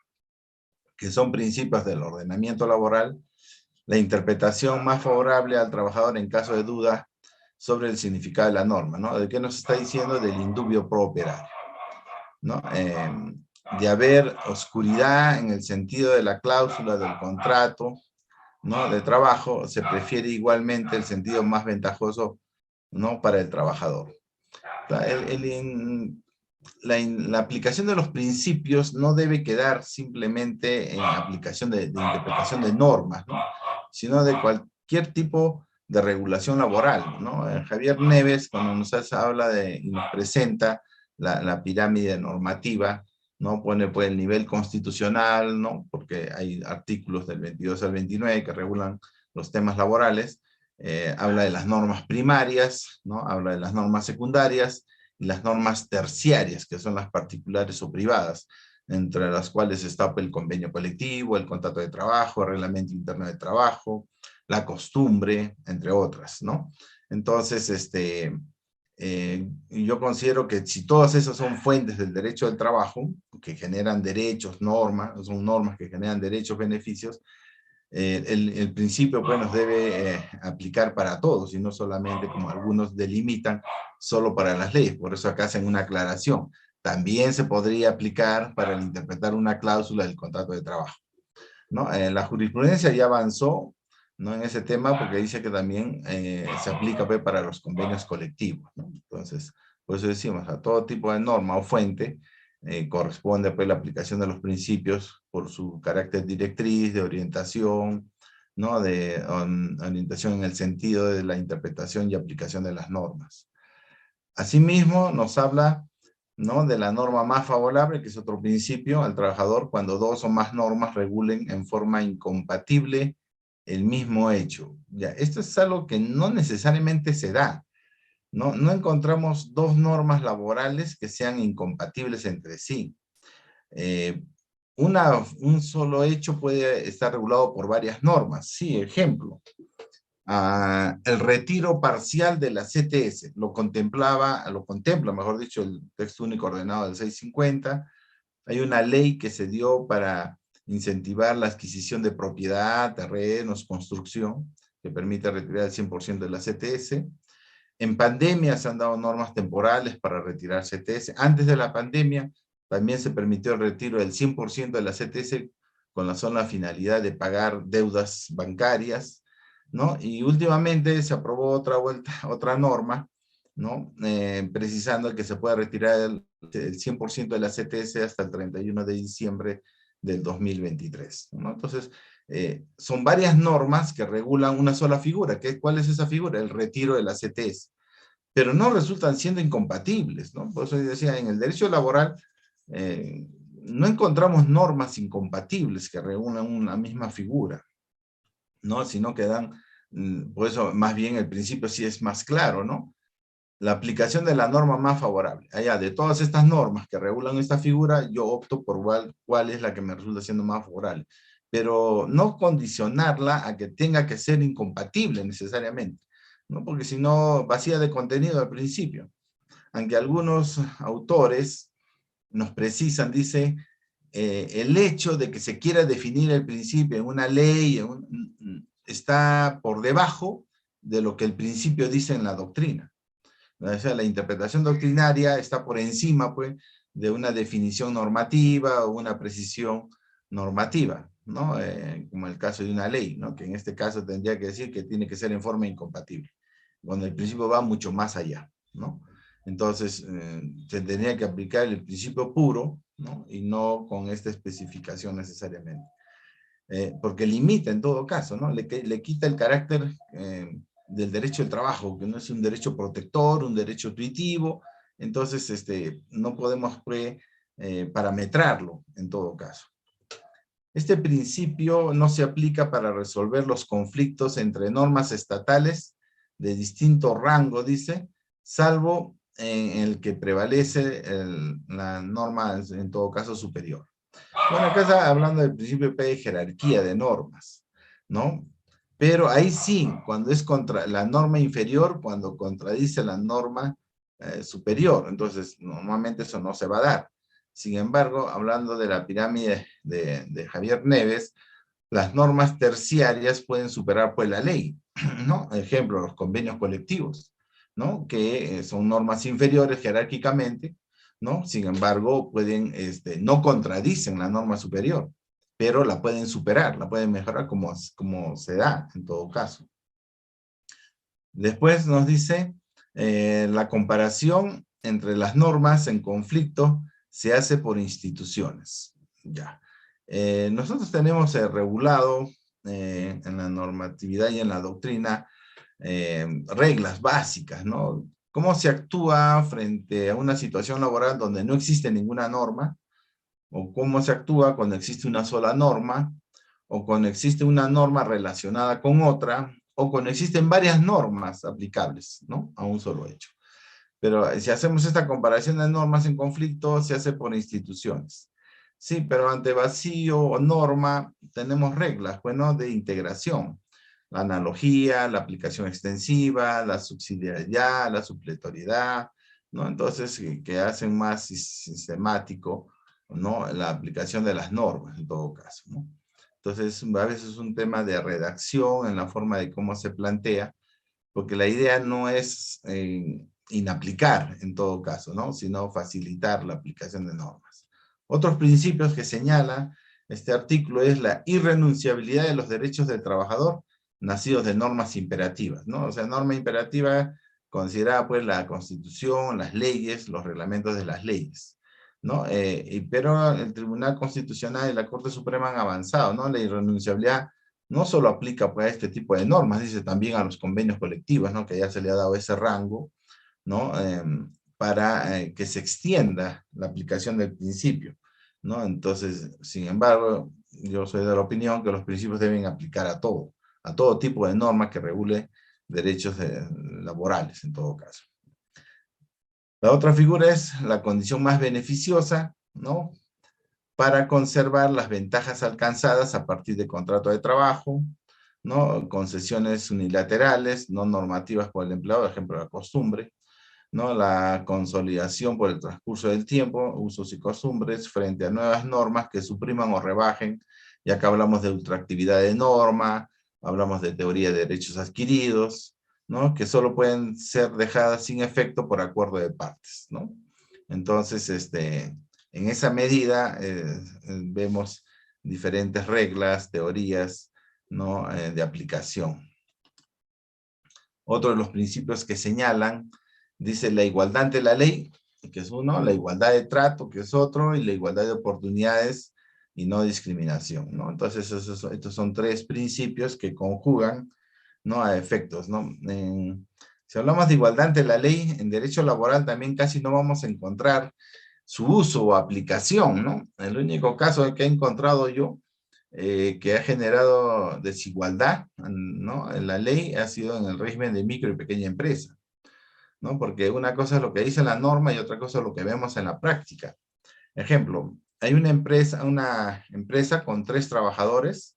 que son principios del ordenamiento laboral, la interpretación más favorable al trabajador en caso de duda sobre el significado de la norma, ¿no? ¿De qué nos está diciendo? Del indubio pro operario, ¿no? De haber oscuridad en el sentido de la cláusula del contrato, ¿no? De trabajo, se prefiere igualmente el sentido más ventajoso, ¿no? Para el trabajador. La aplicación de los principios no debe quedar simplemente en aplicación de interpretación de normas, ¿no? Sino de cualquier tipo de regulación laboral, ¿no? Javier Neves, cuando nos habla y nos presenta la pirámide normativa, ¿no? Pone pues el nivel constitucional, ¿no? Porque hay artículos del 22 al 29 que regulan los temas laborales. Habla de las normas primarias, ¿no? Habla de las normas secundarias y las normas terciarias, que son las particulares o privadas, entre las cuales está el convenio colectivo, el contrato de trabajo, el reglamento interno de trabajo, la costumbre, entre otras, ¿no? Entonces, yo considero que si todas esas son fuentes del derecho del trabajo, que generan derechos, normas, son normas que generan derechos, beneficios, el principio pues nos debe aplicar para todos y no solamente como algunos delimitan solo para las leyes. Por eso acá hacen una aclaración. También se podría aplicar para interpretar una cláusula del contrato de trabajo, ¿no? La jurisprudencia ya avanzó, ¿no? En ese tema porque dice que también se aplica pues, para los convenios colectivos, ¿no? Entonces, por eso decimos, a todo tipo de norma o fuente corresponde pues la aplicación de los principios por su carácter directriz, de orientación, ¿no? De orientación en el sentido de la interpretación y aplicación de las normas. Asimismo, nos habla, ¿no? De la norma más favorable, que es otro principio, al trabajador cuando dos o más normas regulen en forma incompatible el mismo hecho. Ya, esto es algo que no necesariamente se da. No encontramos dos normas laborales que sean incompatibles entre sí. Un solo hecho puede estar regulado por varias normas. Sí, ejemplo, el retiro parcial de la CTS, lo contempla, mejor dicho, el texto único ordenado del 650. Hay una ley que se dio para incentivar la adquisición de propiedad, terrenos, construcción, que permite retirar el 100% de la CTS. En pandemia se han dado normas temporales para retirar CTS. Antes de la pandemia también se permitió el retiro del 100% de la CTS con la sola finalidad de pagar deudas bancarias, ¿no? Y últimamente se aprobó otra norma, ¿no? Precisando que se pueda retirar el 100% de la CTS hasta el 31 de diciembre del 2023, ¿no? Entonces, son varias normas que regulan una sola figura. ¿Cuál es esa figura? El retiro de la CTS. Pero no resultan siendo incompatibles, ¿no? Por eso decía, en el derecho laboral no encontramos normas incompatibles que reúnan una misma figura, ¿no? Sino que dan, por eso más bien el principio sí es más claro, ¿no? La aplicación de la norma más favorable. Allá, de todas estas normas que regulan esta figura, yo opto por cuál es la que me resulta siendo más favorable. Pero no condicionarla a que tenga que ser incompatible necesariamente, ¿no? Porque si no, vacía de contenido al principio. Aunque algunos autores nos precisan, dice, el hecho de que se quiera definir el principio en una ley está por debajo de lo que el principio dice en la doctrina. O sea, la interpretación doctrinaria está por encima, pues, de una definición normativa o una precisión normativa, ¿no? Como el caso de una ley, ¿no? Que en este caso tendría que decir que tiene que ser en forma incompatible, cuando el principio va mucho más allá, ¿no? Entonces, se tendría que aplicar el principio puro, ¿no? Y no con esta especificación necesariamente. Porque limita en todo caso, ¿no? Le quita el carácter del derecho del trabajo, que no es un derecho protector, un derecho intuitivo, entonces no podemos parametrarlo en todo caso. Este principio no se aplica para resolver los conflictos entre normas estatales de distinto rango, dice, salvo en el que prevalece la norma, en todo caso, superior. Bueno, acá está hablando del principio de jerarquía de normas, ¿no? Pero ahí sí, cuando es contra la norma inferior, cuando contradice la norma superior, entonces normalmente eso no se va a dar. Sin embargo, hablando de la pirámide de Javier Neves, las normas terciarias pueden superar pues la ley, ¿no? Ejemplo, los convenios colectivos, ¿no? Que son normas inferiores jerárquicamente, ¿no? Sin embargo, pueden, no contradicen la norma superior, pero la pueden superar, la pueden mejorar como se da en todo caso. Después nos dice, la comparación entre las normas en conflicto se hace por instituciones. Ya. Nosotros tenemos regulado en la normatividad y en la doctrina reglas básicas, ¿no? ¿Cómo se actúa frente a una situación laboral donde no existe ninguna norma? ¿O cómo se actúa cuando existe una sola norma? ¿O cuando existe una norma relacionada con otra? ¿O cuando existen varias normas aplicables, ¿no? A un solo hecho. Pero si hacemos esta comparación de normas en conflicto, se hace por instituciones. Sí, pero ante vacío o norma, tenemos reglas, bueno, de integración. La analogía, la aplicación extensiva, la subsidiariedad, la supletoriedad, ¿no? Entonces, que hacen más sistemático, ¿no? La aplicación de las normas, en todo caso, ¿no? Entonces, a veces es un tema de redacción en la forma de cómo se plantea, porque la idea no es inaplicar en todo caso, ¿no? Sino facilitar la aplicación de normas. Otros principios que señala este artículo es la irrenunciabilidad de los derechos del trabajador nacidos de normas imperativas, ¿no? O sea, norma imperativa considerada pues la Constitución, las leyes, los reglamentos de las leyes, ¿no? Pero el Tribunal Constitucional y la Corte Suprema han avanzado, ¿no? La irrenunciabilidad no solo aplica pues, a este tipo de normas, dice también a los convenios colectivos, ¿no? Que ya se le ha dado ese rango, ¿no? Para que se extienda la aplicación del principio, ¿no? Entonces, sin embargo, yo soy de la opinión que los principios deben aplicar a todo tipo de normas que regule derechos laborales, en todo caso. La otra figura es la condición más beneficiosa, ¿no? Para conservar las ventajas alcanzadas a partir de contrato de trabajo, ¿no? Concesiones unilaterales, no normativas por el empleado, por ejemplo, la costumbre, ¿no? La consolidación por el transcurso del tiempo, usos y costumbres, frente a nuevas normas que supriman o rebajen, ya que hablamos de ultraactividad de norma, hablamos de teoría de derechos adquiridos, ¿no? Que solo pueden ser dejadas sin efecto por acuerdo de partes, ¿no? Entonces, en esa medida vemos diferentes reglas, teorías, ¿no? De aplicación. Otro de los principios que señalan, dice la igualdad ante la ley, que es uno, la igualdad de trato, que es otro, y la igualdad de oportunidades y no discriminación, ¿no? Entonces, estos son tres principios que conjugan, ¿no? A efectos, ¿no? Si hablamos de igualdad ante la ley, en derecho laboral también casi no vamos a encontrar su uso o aplicación, ¿no? El único caso que he encontrado yo que ha generado desigualdad, ¿no? En la ley ha sido en el régimen de micro y pequeña empresa, ¿no? Porque una cosa es lo que dice la norma y otra cosa es lo que vemos en la práctica. Ejemplo, hay una empresa con 3 trabajadores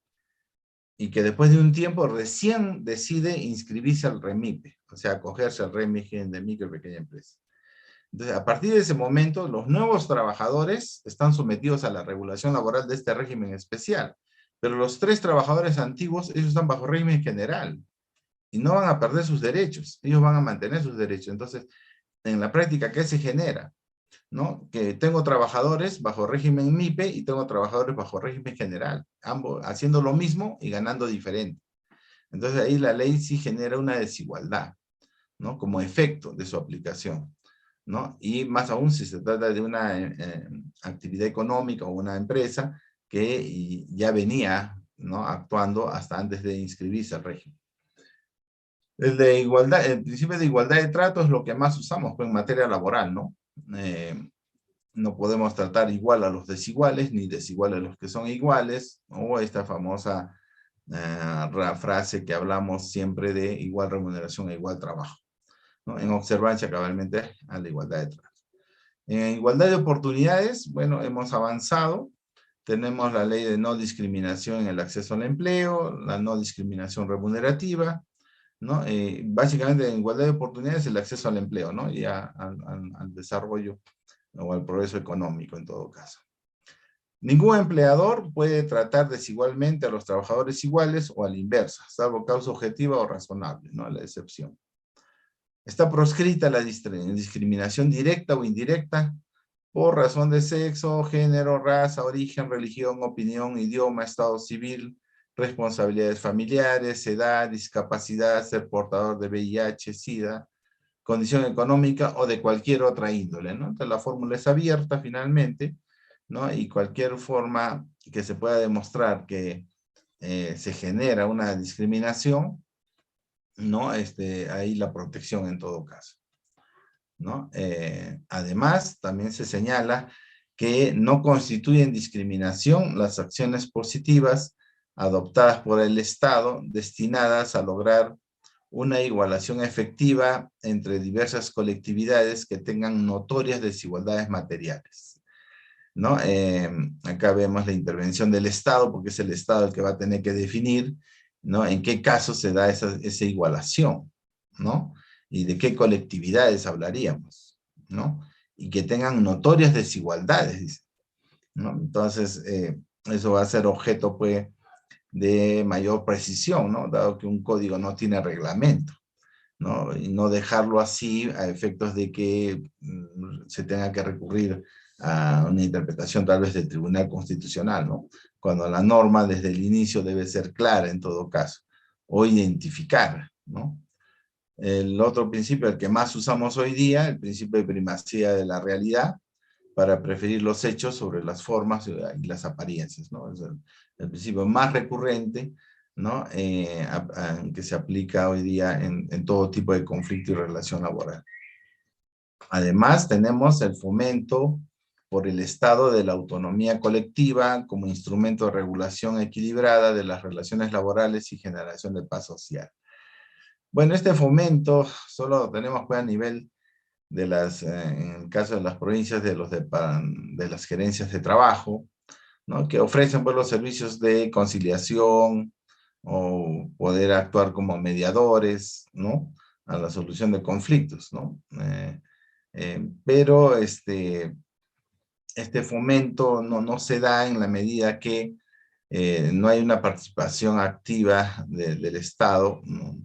y que después de un tiempo recién decide inscribirse al REMIPE, o sea, acogerse al régimen de micro y pequeña empresa. Entonces, a partir de ese momento, los nuevos trabajadores están sometidos a la regulación laboral de este régimen especial, pero los 3 trabajadores antiguos, ellos están bajo régimen general y no van a perder sus derechos, ellos van a mantener sus derechos. Entonces, en la práctica, ¿qué se genera? ¿No? Que tengo trabajadores bajo régimen MIPE y tengo trabajadores bajo régimen general, ambos haciendo lo mismo y ganando diferente. Entonces ahí la ley sí genera una desigualdad, ¿no? Como efecto de su aplicación, ¿no? Y más aún si se trata de una actividad económica o una empresa que ya venía, ¿no? Actuando hasta antes de inscribirse al régimen. El principio de igualdad de trato es lo que más usamos pues, en materia laboral, ¿no? No podemos tratar igual a los desiguales, ni desigual a los que son iguales, o esta famosa frase que hablamos siempre de igual remuneración a igual trabajo, ¿no? En observancia cabalmente a la igualdad de trato. En igualdad de oportunidades, bueno, hemos avanzado. Tenemos la ley de no discriminación en el acceso al empleo, la no discriminación remunerativa, ¿no? Básicamente en igualdad de oportunidades el acceso al empleo, ¿no? Y al desarrollo o al progreso económico en todo caso. Ningún empleador puede tratar desigualmente a los trabajadores iguales o a la inversa, salvo causa objetiva o razonable, ¿no? La excepción. Está proscrita la discriminación directa o indirecta por razón de sexo, género, raza, origen, religión, opinión, idioma, estado civil, responsabilidades familiares, edad, discapacidad, ser portador de VIH, SIDA, condición económica o de cualquier otra índole, ¿no? Entonces la fórmula es abierta finalmente, ¿no? Y cualquier forma que se pueda demostrar que se genera una discriminación, ¿no? Ahí la protección en todo caso, ¿no? Además, también se señala que no constituyen discriminación las acciones positivas adoptadas por el Estado destinadas a lograr una igualación efectiva entre diversas colectividades que tengan notorias desigualdades materiales, ¿no? Acá vemos la intervención del Estado, porque es el Estado el que va a tener que definir, ¿no? En qué caso se da esa igualación, ¿no? Y de qué colectividades hablaríamos, ¿no? Y que tengan notorias desigualdades, ¿no? Entonces, eso va a ser objeto, pues, de mayor precisión, ¿no? Dado que un código no tiene reglamento, ¿no? Y no dejarlo así a efectos de que se tenga que recurrir a una interpretación tal vez del Tribunal Constitucional, ¿no? Cuando la norma desde el inicio debe ser clara en todo caso, o identificar, ¿no? El otro principio, el que más usamos hoy día, el principio de primacía de la realidad, para preferir los hechos sobre las formas y las apariencias, ¿no? Es el principio más recurrente, ¿no? Que se aplica hoy día en todo tipo de conflicto y relación laboral. Además, tenemos el fomento por el Estado de la autonomía colectiva como instrumento de regulación equilibrada de las relaciones laborales y generación de paz social. Bueno, este fomento solo lo tenemos pues, a nivel de en el caso de las provincias, de las gerencias de trabajo, ¿no? Que ofrecen pues, los servicios de conciliación o poder actuar como mediadores, ¿no? A la solución de conflictos, ¿no? Pero este fomento no se da en la medida que no hay una participación activa del Estado, ¿no?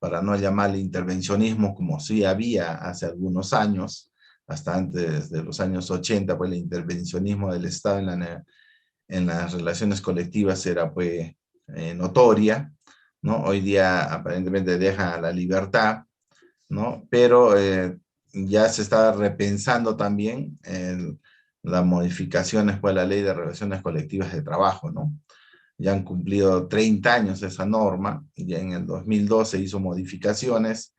Para no llamarle intervencionismo como sí había hace algunos años, hasta antes de los años 80, pues el intervencionismo del Estado en las relaciones colectivas era pues notoria, ¿no? Hoy día aparentemente deja la libertad, ¿no? Pero ya se está repensando también las modificaciones pues la Ley de Relaciones Colectivas de Trabajo, ¿no? Ya han cumplido 30 años esa norma, ya en el 2012 hizo modificaciones,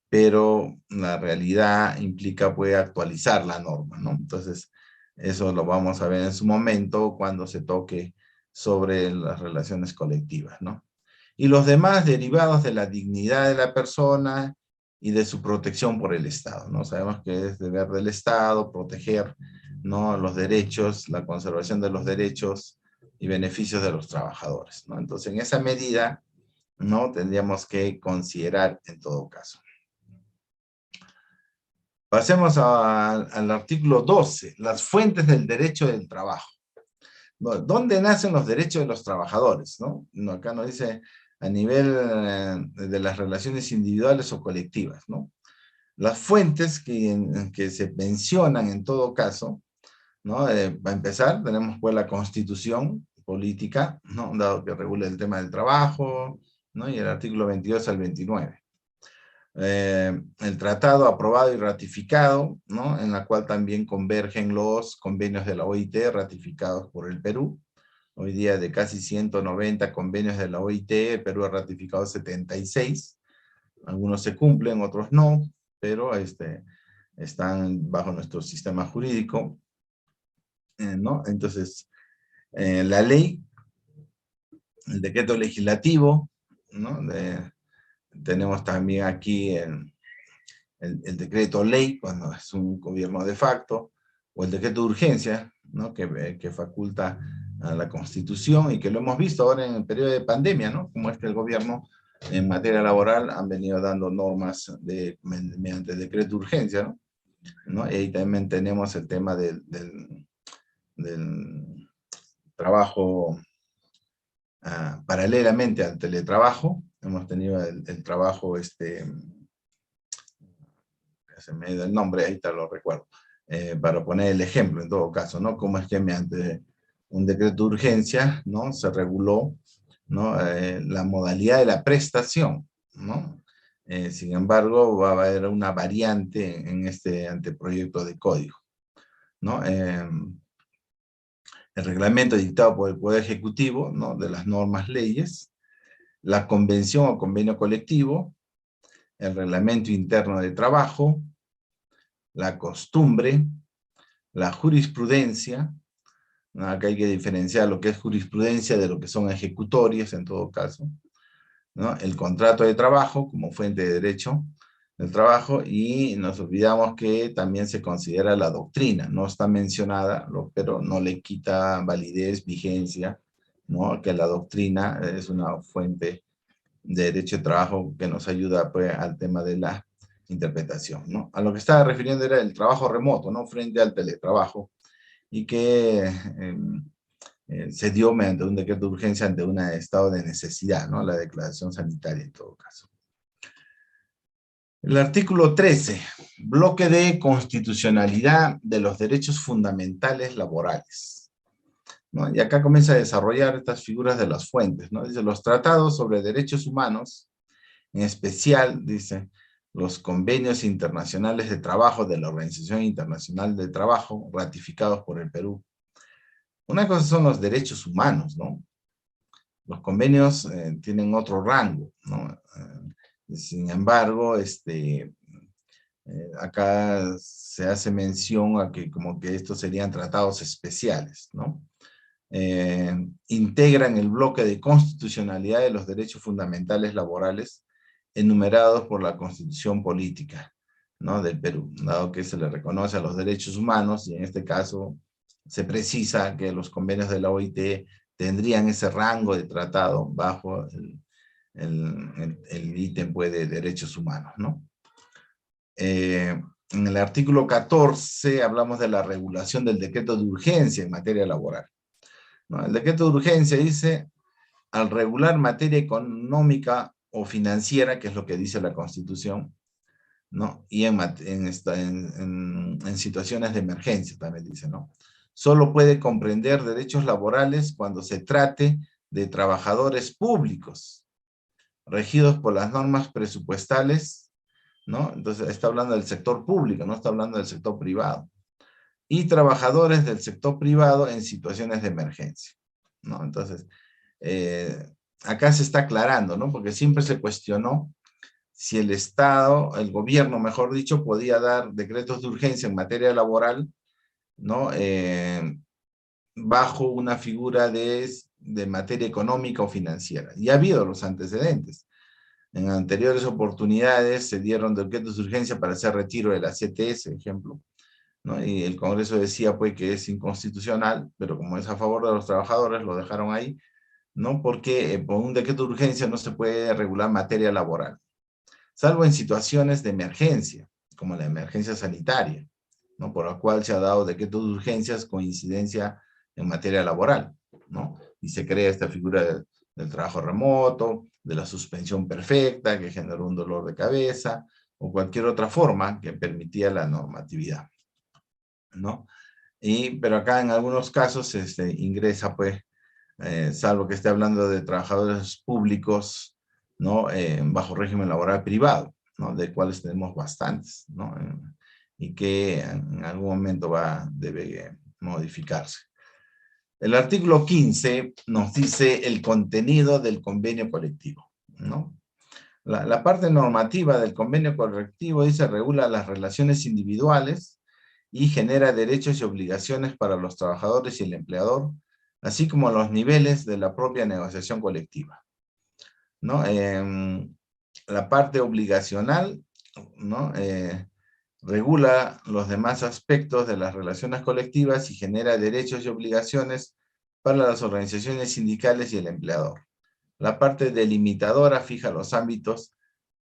pero la realidad implica pues actualizar la norma, ¿no? Entonces, eso lo vamos a ver en su momento cuando se toque sobre las relaciones colectivas, ¿no? Y los demás derivados de la dignidad de la persona y de su protección por el Estado, ¿no? Sabemos que es deber del Estado proteger, ¿no?, los derechos, la conservación de los derechos y beneficios de los trabajadores, ¿no? Entonces, en esa medida, ¿no?, tendríamos que considerar en todo caso. Pasemos al artículo 12, las fuentes del derecho del trabajo. ¿Dónde nacen los derechos de los trabajadores, ¿no? Acá nos dice a nivel de las relaciones individuales o colectivas, ¿no? Las fuentes que se mencionan en todo caso, ¿no? Para empezar, tenemos pues la Constitución política, ¿no?, dado que regula el tema del trabajo, ¿no?, y el artículo 22 al 29. El tratado aprobado y ratificado, ¿no?, en la cual también convergen los convenios de la OIT ratificados por el Perú. Hoy día, de casi 190 convenios de la OIT, el Perú ha ratificado 76. Algunos se cumplen, otros no, pero están bajo nuestro sistema jurídico, ¿no? Entonces, la ley, el decreto legislativo, ¿no? Tenemos también aquí el decreto ley, cuando es un gobierno de facto, o el decreto de urgencia, ¿no?, que faculta a la Constitución, y que lo hemos visto ahora en el periodo de pandemia, ¿no?, como es que el gobierno en materia laboral han venido dando normas mediante el decreto de urgencia, ¿no? Y ahí también tenemos el tema del trabajo paralelamente al teletrabajo. Hemos tenido el trabajo, se me ha ido el nombre, ahí te lo recuerdo, para poner el ejemplo en todo caso, ¿no? Cómo es que mediante un decreto de urgencia, ¿no?, se reguló, ¿no?, la modalidad de la prestación, ¿no? Sin embargo, va a haber una variante en este anteproyecto de código, ¿no? El reglamento dictado por el Poder Ejecutivo, ¿no?, de las normas leyes, la convención o convenio colectivo, el reglamento interno de trabajo, la costumbre, la jurisprudencia, ¿no? Acá hay que diferenciar lo que es jurisprudencia de lo que son ejecutorias en todo caso, ¿no? El contrato de trabajo como fuente de derecho del trabajo, y nos olvidamos que también se considera la doctrina, no está mencionada, pero no le quita validez, vigencia, ¿no?, que la doctrina es una fuente de derecho de trabajo que nos ayuda pues al tema de la interpretación, ¿no? A lo que estaba refiriendo era el trabajo remoto, ¿no?, frente al teletrabajo, y que se dio mediante un decreto de urgencia ante un estado de necesidad, ¿no?, la declaración sanitaria en todo caso. El artículo 13, bloque de constitucionalidad de los derechos fundamentales laborales, ¿no? Y acá comienza a desarrollar estas figuras de las fuentes, ¿no? Dice, los tratados sobre derechos humanos, en especial, dice, los convenios internacionales de trabajo de la Organización Internacional del Trabajo, ratificados por el Perú. Una cosa son los derechos humanos, ¿no? Los convenios tienen otro rango, ¿no? Sin embargo, acá se hace mención a que como que estos serían tratados especiales, ¿no? Integran el bloque de constitucionalidad de los derechos fundamentales laborales enumerados por la Constitución Política, ¿no?, del Perú, dado que se le reconoce a los derechos humanos, y en este caso se precisa que los convenios de la OIT tendrían ese rango de tratado bajo el ítem pues, de derechos humanos, ¿no? En el artículo 14 hablamos de la regulación del decreto de urgencia en materia laboral, ¿no? El decreto de urgencia dice, al regular materia económica o financiera, que es lo que dice la Constitución, ¿no?, y en situaciones de emergencia también dice, ¿no?, solo puede comprender derechos laborales cuando se trate de trabajadores públicos, regidos por las normas presupuestales, ¿no? Entonces está hablando del sector público, no está hablando del sector privado. Y trabajadores del sector privado en situaciones de emergencia, ¿no? Entonces, acá se está aclarando, ¿no? Porque siempre se cuestionó si el Estado, el gobierno, mejor dicho, podía dar decretos de urgencia en materia laboral, ¿no?, bajo una figura de de materia económica o financiera. Y ha habido los antecedentes. En anteriores oportunidades se dieron decretos de urgencia para hacer retiro de la CTS, ejemplo, ¿no? Y el Congreso decía pues que es inconstitucional, pero como es a favor de los trabajadores, lo dejaron ahí, ¿no? Porque por un decreto de urgencia no se puede regular materia laboral, salvo en situaciones de emergencia, como la emergencia sanitaria, ¿no? Por la cual se ha dado decretos de urgencias con incidencia en materia laboral, ¿no? Y se crea esta figura del trabajo remoto, de la suspensión perfecta, que generó un dolor de cabeza, o cualquier otra forma que permitía la normatividad, ¿no? Pero acá en algunos casos ingresa, pues, salvo que esté hablando de trabajadores públicos, ¿no? Bajo régimen laboral privado, ¿no? De cuales tenemos bastantes, ¿no? Y que en algún momento debe modificarse. El artículo 15 nos dice el contenido del convenio colectivo, ¿no? La parte normativa del convenio colectivo dice regula las relaciones individuales y genera derechos y obligaciones para los trabajadores y el empleador, así como los niveles de la propia negociación colectiva, ¿no? La parte obligacional, ¿no? Regula los demás aspectos de las relaciones colectivas y genera derechos y obligaciones para las organizaciones sindicales y el empleador. La parte delimitadora fija los ámbitos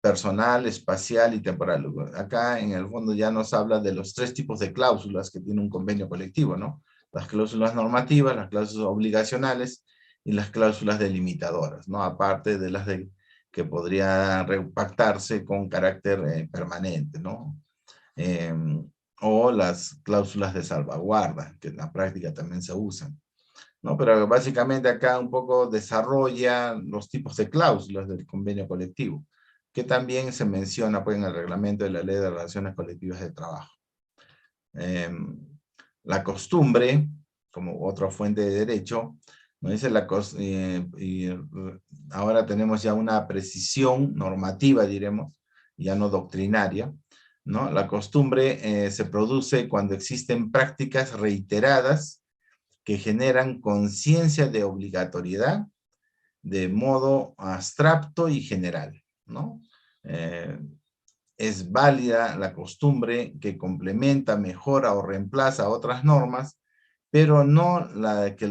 personal, espacial y temporal. Acá en el fondo ya nos habla de los 3 tipos de cláusulas que tiene un convenio colectivo, ¿no? Las cláusulas normativas, las cláusulas obligacionales y las cláusulas delimitadoras, ¿no? Aparte de las que podría repactarse con carácter permanente, ¿no? O las cláusulas de salvaguarda, que en la práctica también se usan, ¿no? Pero básicamente acá un poco desarrolla los tipos de cláusulas del convenio colectivo, que también se menciona pues, en el reglamento de la Ley de Relaciones Colectivas de Trabajo. La costumbre, como otra fuente de derecho, nos dice ahora tenemos ya una precisión normativa, diremos, ya no doctrinaria, ¿no? La costumbre se produce cuando existen prácticas reiteradas que generan conciencia de obligatoriedad de modo abstracto y general, ¿no? Es válida la costumbre que complementa, mejora o reemplaza otras normas, pero no la que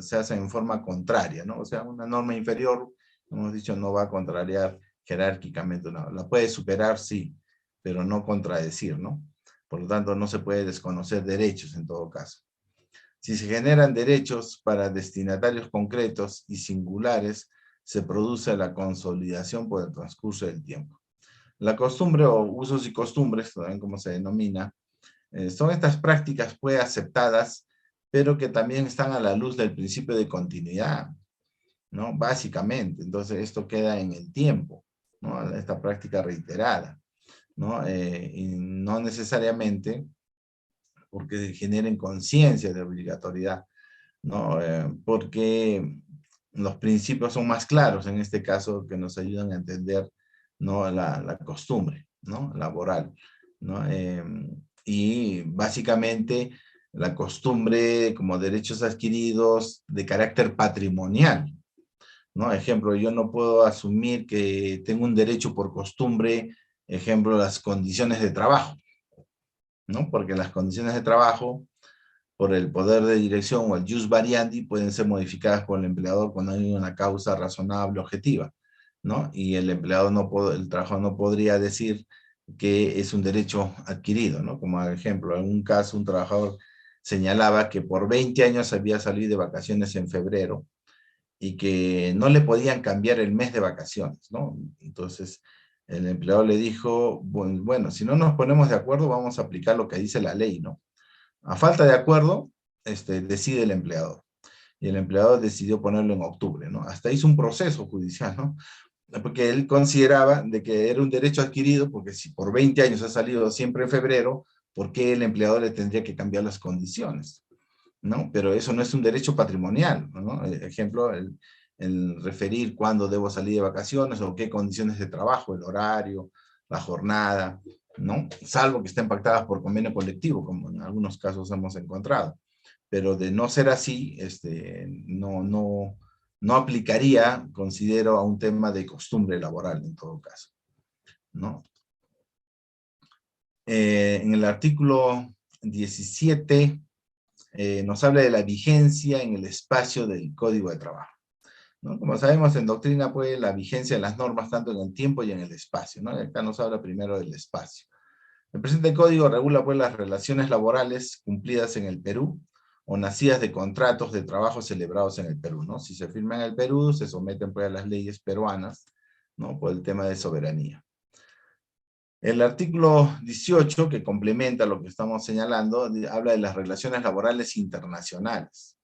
se hacen en forma contraria, ¿no? O sea, una norma inferior, hemos dicho, no va a contrariar jerárquicamente, no. La puede superar, sí, pero no contradecir, ¿no? Por lo tanto, no se puede desconocer derechos en todo caso. Si se generan derechos para destinatarios concretos y singulares, se produce la consolidación por el transcurso del tiempo. La costumbre o usos y costumbres, también como se denomina, son estas prácticas pues aceptadas, pero que también están a la luz del principio de continuidad, ¿no? Básicamente, entonces esto queda en el tiempo, ¿no? Esta práctica reiterada, ¿no? Y no necesariamente porque generen conciencia de obligatoriedad, ¿no? Porque los principios son más claros en este caso que nos ayudan a entender, ¿no? la costumbre, ¿no? Laboral, ¿no? Y básicamente la costumbre como derechos adquiridos de carácter patrimonial, ¿no? Ejemplo, yo no puedo asumir que tengo un derecho por costumbre, ejemplo, las condiciones de trabajo, ¿no? Porque las condiciones de trabajo por el poder de dirección o el jus variandi pueden ser modificadas por el empleador cuando hay una causa razonable objetiva, ¿no? Y el empleado el trabajador no podría decir que es un derecho adquirido, ¿no? Como ejemplo, en un caso un trabajador señalaba que por 20 años había salido de vacaciones en febrero y que no le podían cambiar el mes de vacaciones, ¿no? Entonces el empleador le dijo, bueno, si no nos ponemos de acuerdo vamos a aplicar lo que dice la ley, ¿no? A falta de acuerdo, decide el empleador. Y el empleador decidió ponerlo en octubre, ¿no? Hasta hizo un proceso judicial, ¿no? Porque él consideraba de que era un derecho adquirido, porque si por 20 años ha salido siempre en febrero, ¿por qué el empleador le tendría que cambiar las condiciones? ¿No? Pero eso no es un derecho patrimonial, ¿no? Ejemplo, el referir cuándo debo salir de vacaciones o qué condiciones de trabajo, el horario, la jornada, ¿no? Salvo que estén pactadas por convenio colectivo, como en algunos casos hemos encontrado. pero de no ser así, no aplicaría, considero, a un tema de costumbre laboral en todo caso, ¿no? En el artículo 17 nos habla de la vigencia en el espacio del Código de Trabajo, ¿no? Como sabemos, en doctrina, pues, la vigencia de las normas tanto en el tiempo y en el espacio, ¿no? Acá nos habla primero del espacio. El presente código regula, pues, las relaciones laborales cumplidas en el Perú o nacidas de contratos de trabajo celebrados en el Perú, ¿no? Si se firma en el Perú, se someten, pues, a las leyes peruanas, ¿no? Por el tema de soberanía. El artículo 18, que complementa lo que estamos señalando, habla de las relaciones laborales internacionales,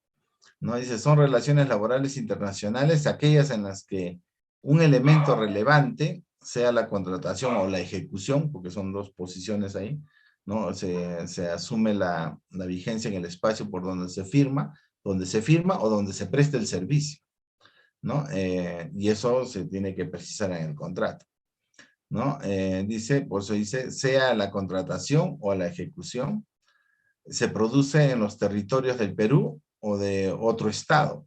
¿no? Dice, son relaciones laborales internacionales aquellas en las que un elemento relevante, sea la contratación o la ejecución, porque son dos posiciones ahí, ¿no? Se asume la vigencia en el espacio por donde se firma o donde se presta el servicio, ¿no? Y eso se tiene que precisar en el contrato, ¿no? Dice, por eso dice, sea la contratación o la ejecución, se produce en los territorios del Perú o de otro estado,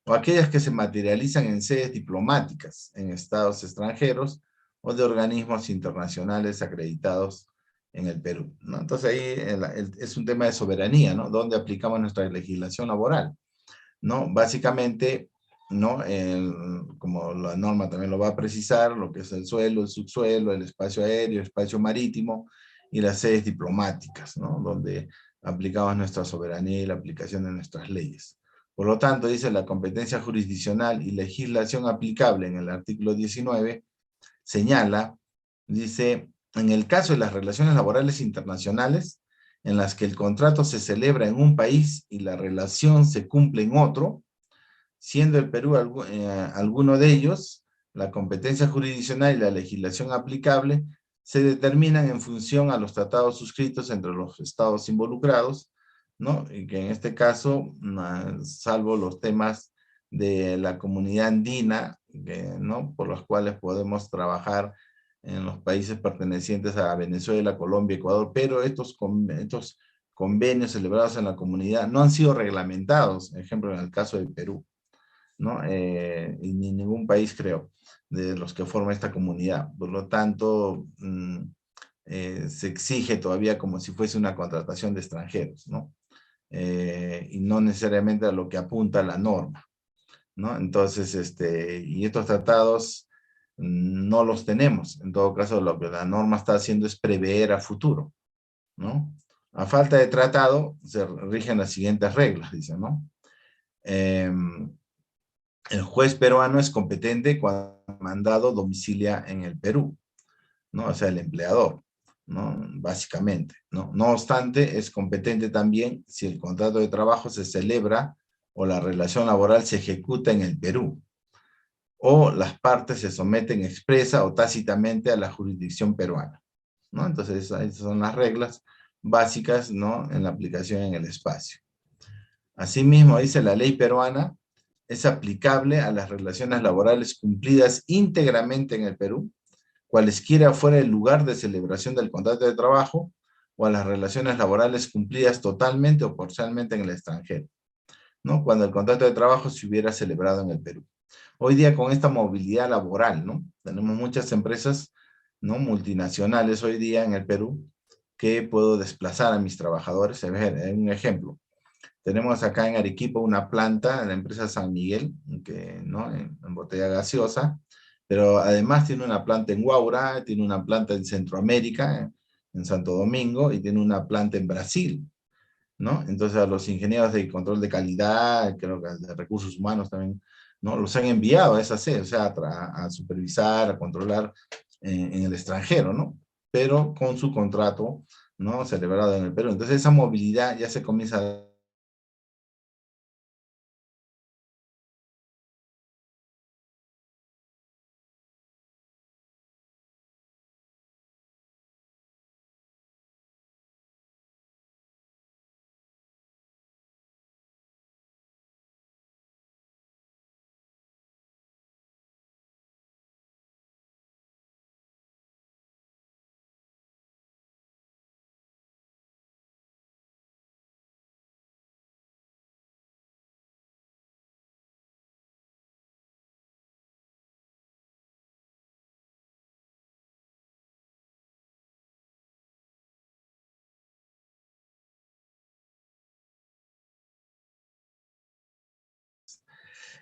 o aquellas que se materializan en sedes diplomáticas, en estados extranjeros, o de organismos internacionales acreditados en el Perú, ¿no? Entonces ahí es un tema de soberanía, ¿no? ¿Dónde aplicamos nuestra legislación laboral? ¿No? Básicamente, ¿no? Como la norma también lo va a precisar, lo que es el suelo, el subsuelo, el espacio aéreo, el espacio marítimo y las sedes diplomáticas, ¿no? Donde aplicamos nuestra soberanía y la aplicación de nuestras leyes. Por lo tanto, dice la competencia jurisdiccional y legislación aplicable en el artículo 19, señala, dice, en el caso de las relaciones laborales internacionales, en las que el contrato se celebra en un país y la relación se cumple en otro, siendo el Perú alguno de ellos, la competencia jurisdiccional y la legislación aplicable se determinan en función a los tratados suscritos entre los estados involucrados, ¿no? Y que en este caso, salvo los temas de la comunidad andina, ¿no? Por los cuales podemos trabajar en los países pertenecientes a Venezuela, Colombia, Ecuador, pero estos convenios celebrados en la comunidad no han sido reglamentados, por ejemplo, en el caso del Perú, ¿no? Y ni ningún país, creo, de los que forma esta comunidad. Por lo tanto, se exige todavía como si fuese una contratación de extranjeros, ¿no? Y no necesariamente a lo que apunta la norma, ¿no? Entonces, y estos tratados no los tenemos. En todo caso, lo que la norma está haciendo es prever a futuro, ¿no? A falta de tratado, se rigen las siguientes reglas, dice, ¿no? El juez peruano es competente cuando el mandado domicilia en el Perú, ¿no? O sea, el empleador, ¿no? Básicamente, ¿no? No obstante, es competente también si el contrato de trabajo se celebra o la relación laboral se ejecuta en el Perú, o las partes se someten expresa o tácitamente a la jurisdicción peruana, ¿no? Entonces, esas son las reglas básicas, ¿no? En la aplicación en el espacio. Asimismo, dice la ley peruana, es aplicable a las relaciones laborales cumplidas íntegramente en el Perú, cualesquiera fuera el lugar de celebración del contrato de trabajo, o a las relaciones laborales cumplidas totalmente o parcialmente en el extranjero, ¿no? Cuando el contrato de trabajo se hubiera celebrado en el Perú. Hoy día con esta movilidad laboral, ¿no? Tenemos muchas empresas, ¿no? Multinacionales hoy día en el Perú que puedo desplazar a mis trabajadores. Un ejemplo. Tenemos acá en Arequipa una planta, la empresa San Miguel, que, ¿no? En botella gaseosa, pero además tiene una planta en Huaura, tiene una planta en Centroamérica, en Santo Domingo, y tiene una planta en Brasil, ¿no? Entonces a los ingenieros de control de calidad, creo que de recursos humanos también, ¿no? Los han enviado a esa sede, o sea, a supervisar, a controlar en el extranjero, ¿no? Pero con su contrato, ¿no? Celebrado en el Perú. Entonces esa movilidad ya se comienza a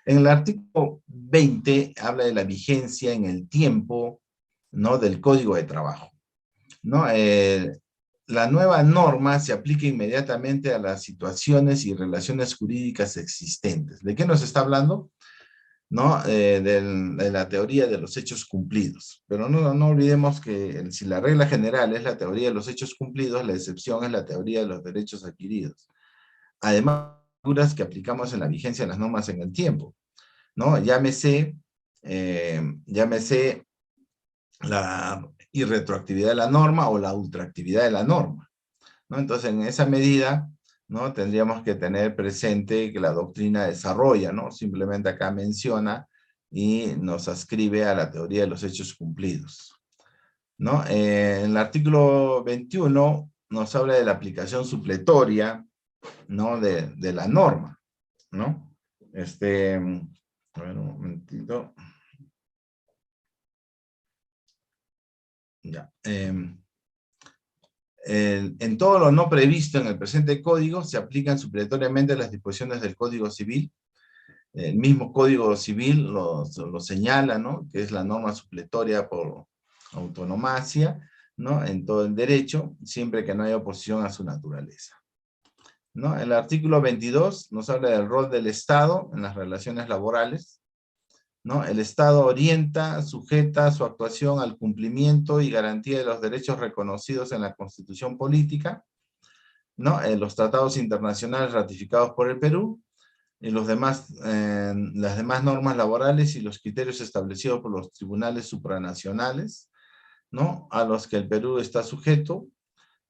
En el artículo 20 habla de la vigencia en el tiempo, ¿no?, del Código de Trabajo, ¿no? La nueva norma se aplica inmediatamente a las situaciones y relaciones jurídicas existentes. ¿De qué nos está hablando? ¿No? De la teoría de los hechos cumplidos. Pero no olvidemos que si la regla general es la teoría de los hechos cumplidos, la excepción es la teoría de los derechos adquiridos. Además, figuras que aplicamos en la vigencia de las normas en el tiempo, ¿no? Llámese la irretroactividad de la norma o la ultraactividad de la norma, ¿no? Entonces, en esa medida, ¿no?, tendríamos que tener presente que la doctrina desarrolla, ¿no? Simplemente acá menciona y nos ascribe a la teoría de los hechos cumplidos, ¿no? En el artículo 21 nos habla de la aplicación supletoria, ¿no?, de la norma, ¿no? A ver, un momentito. Ya. En todo lo no previsto en el presente código se aplican supletoriamente las disposiciones del Código Civil. El mismo Código Civil lo señala, ¿no?, que es la norma supletoria por autonomacia, ¿no?, en todo el derecho, siempre que no haya oposición a su naturaleza, ¿no? El artículo 22 nos habla del rol del Estado en las relaciones laborales, ¿no? El Estado orienta, sujeta su actuación al cumplimiento y garantía de los derechos reconocidos en la Constitución Política, ¿no?, los tratados internacionales ratificados por el Perú, y las demás normas laborales y los criterios establecidos por los tribunales supranacionales, ¿no?, a los que el Perú está sujeto,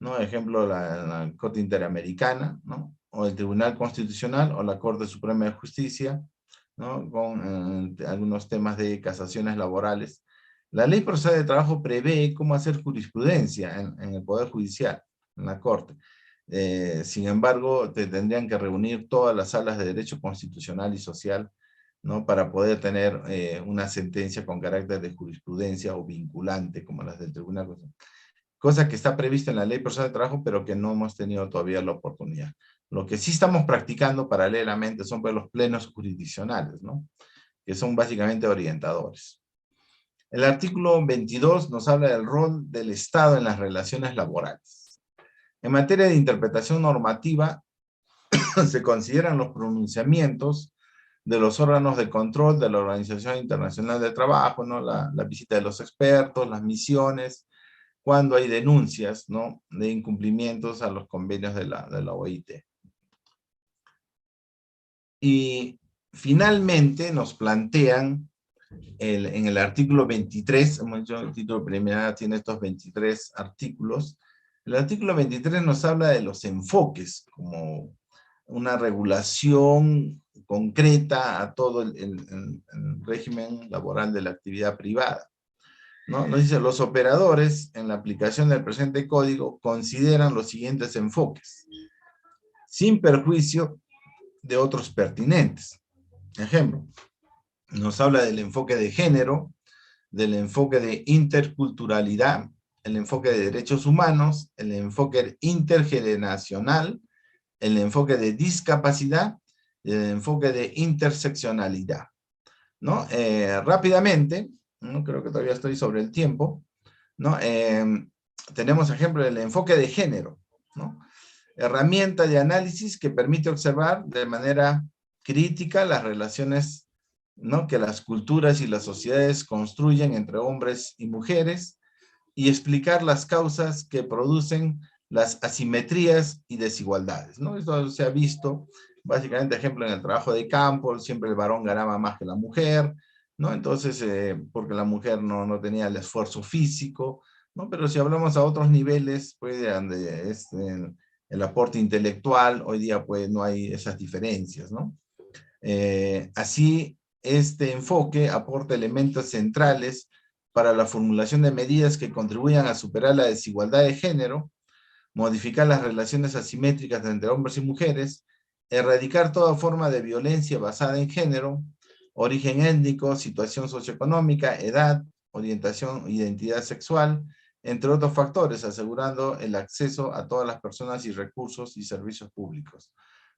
¿no? Ejemplo, la Corte Interamericana, ¿no?, o el Tribunal Constitucional o la Corte Suprema de Justicia, ¿no?, con algunos temas de casaciones laborales. La Ley Procesal de Trabajo prevé cómo hacer jurisprudencia en el Poder Judicial, en la Corte. Sin embargo, tendrían que reunir todas las salas de derecho constitucional y social, ¿no?, para poder tener una sentencia con carácter de jurisprudencia o vinculante, como las del Tribunal Constitucional. Cosa que está prevista en la Ley Procesal de Trabajo, pero que no hemos tenido todavía la oportunidad. Lo que sí estamos practicando paralelamente son pues los plenos jurisdiccionales, ¿no?, que son básicamente orientadores. El artículo 22 nos habla del rol del Estado en las relaciones laborales. En materia de interpretación normativa, se consideran los pronunciamientos de los órganos de control de la Organización Internacional del Trabajo, ¿no?, la visita de los expertos, las misiones, cuando hay denuncias, ¿no?, de incumplimientos a los convenios de la OIT. Y finalmente nos plantean en el artículo 23, hemos dicho el título preliminar tiene estos 23 artículos. El artículo 23 nos habla de los enfoques, como una regulación concreta a todo el régimen laboral de la actividad privada, ¿no? Nos dice, los operadores en la aplicación del presente código consideran los siguientes enfoques, sin perjuicio de otros pertinentes. Ejemplo, nos habla del enfoque de género, del enfoque de interculturalidad, el enfoque de derechos humanos, el enfoque intergeneracional, el enfoque de discapacidad y el enfoque de interseccionalidad, ¿no? Rápidamente, ¿no?, creo que todavía estoy sobre el tiempo, ¿no? Tenemos, ejemplo, el enfoque de género, ¿no? Herramienta de análisis que permite observar de manera crítica las relaciones, ¿no?, que las culturas y las sociedades construyen entre hombres y mujeres y explicar las causas que producen las asimetrías y desigualdades, ¿no? Esto se ha visto, básicamente, ejemplo, en el trabajo de campo, siempre el varón ganaba más que la mujer, ¿no? Entonces, porque la mujer no tenía el esfuerzo físico, ¿no? Pero si hablamos a otros niveles, pues, donde el aporte intelectual, hoy día, pues, no hay esas diferencias, ¿no? Así, este enfoque aporta elementos centrales para la formulación de medidas que contribuyan a superar la desigualdad de género, modificar las relaciones asimétricas entre hombres y mujeres, erradicar toda forma de violencia basada en género, origen étnico, situación socioeconómica, edad, orientación, identidad sexual, entre otros factores, asegurando el acceso a todas las personas y recursos y servicios públicos,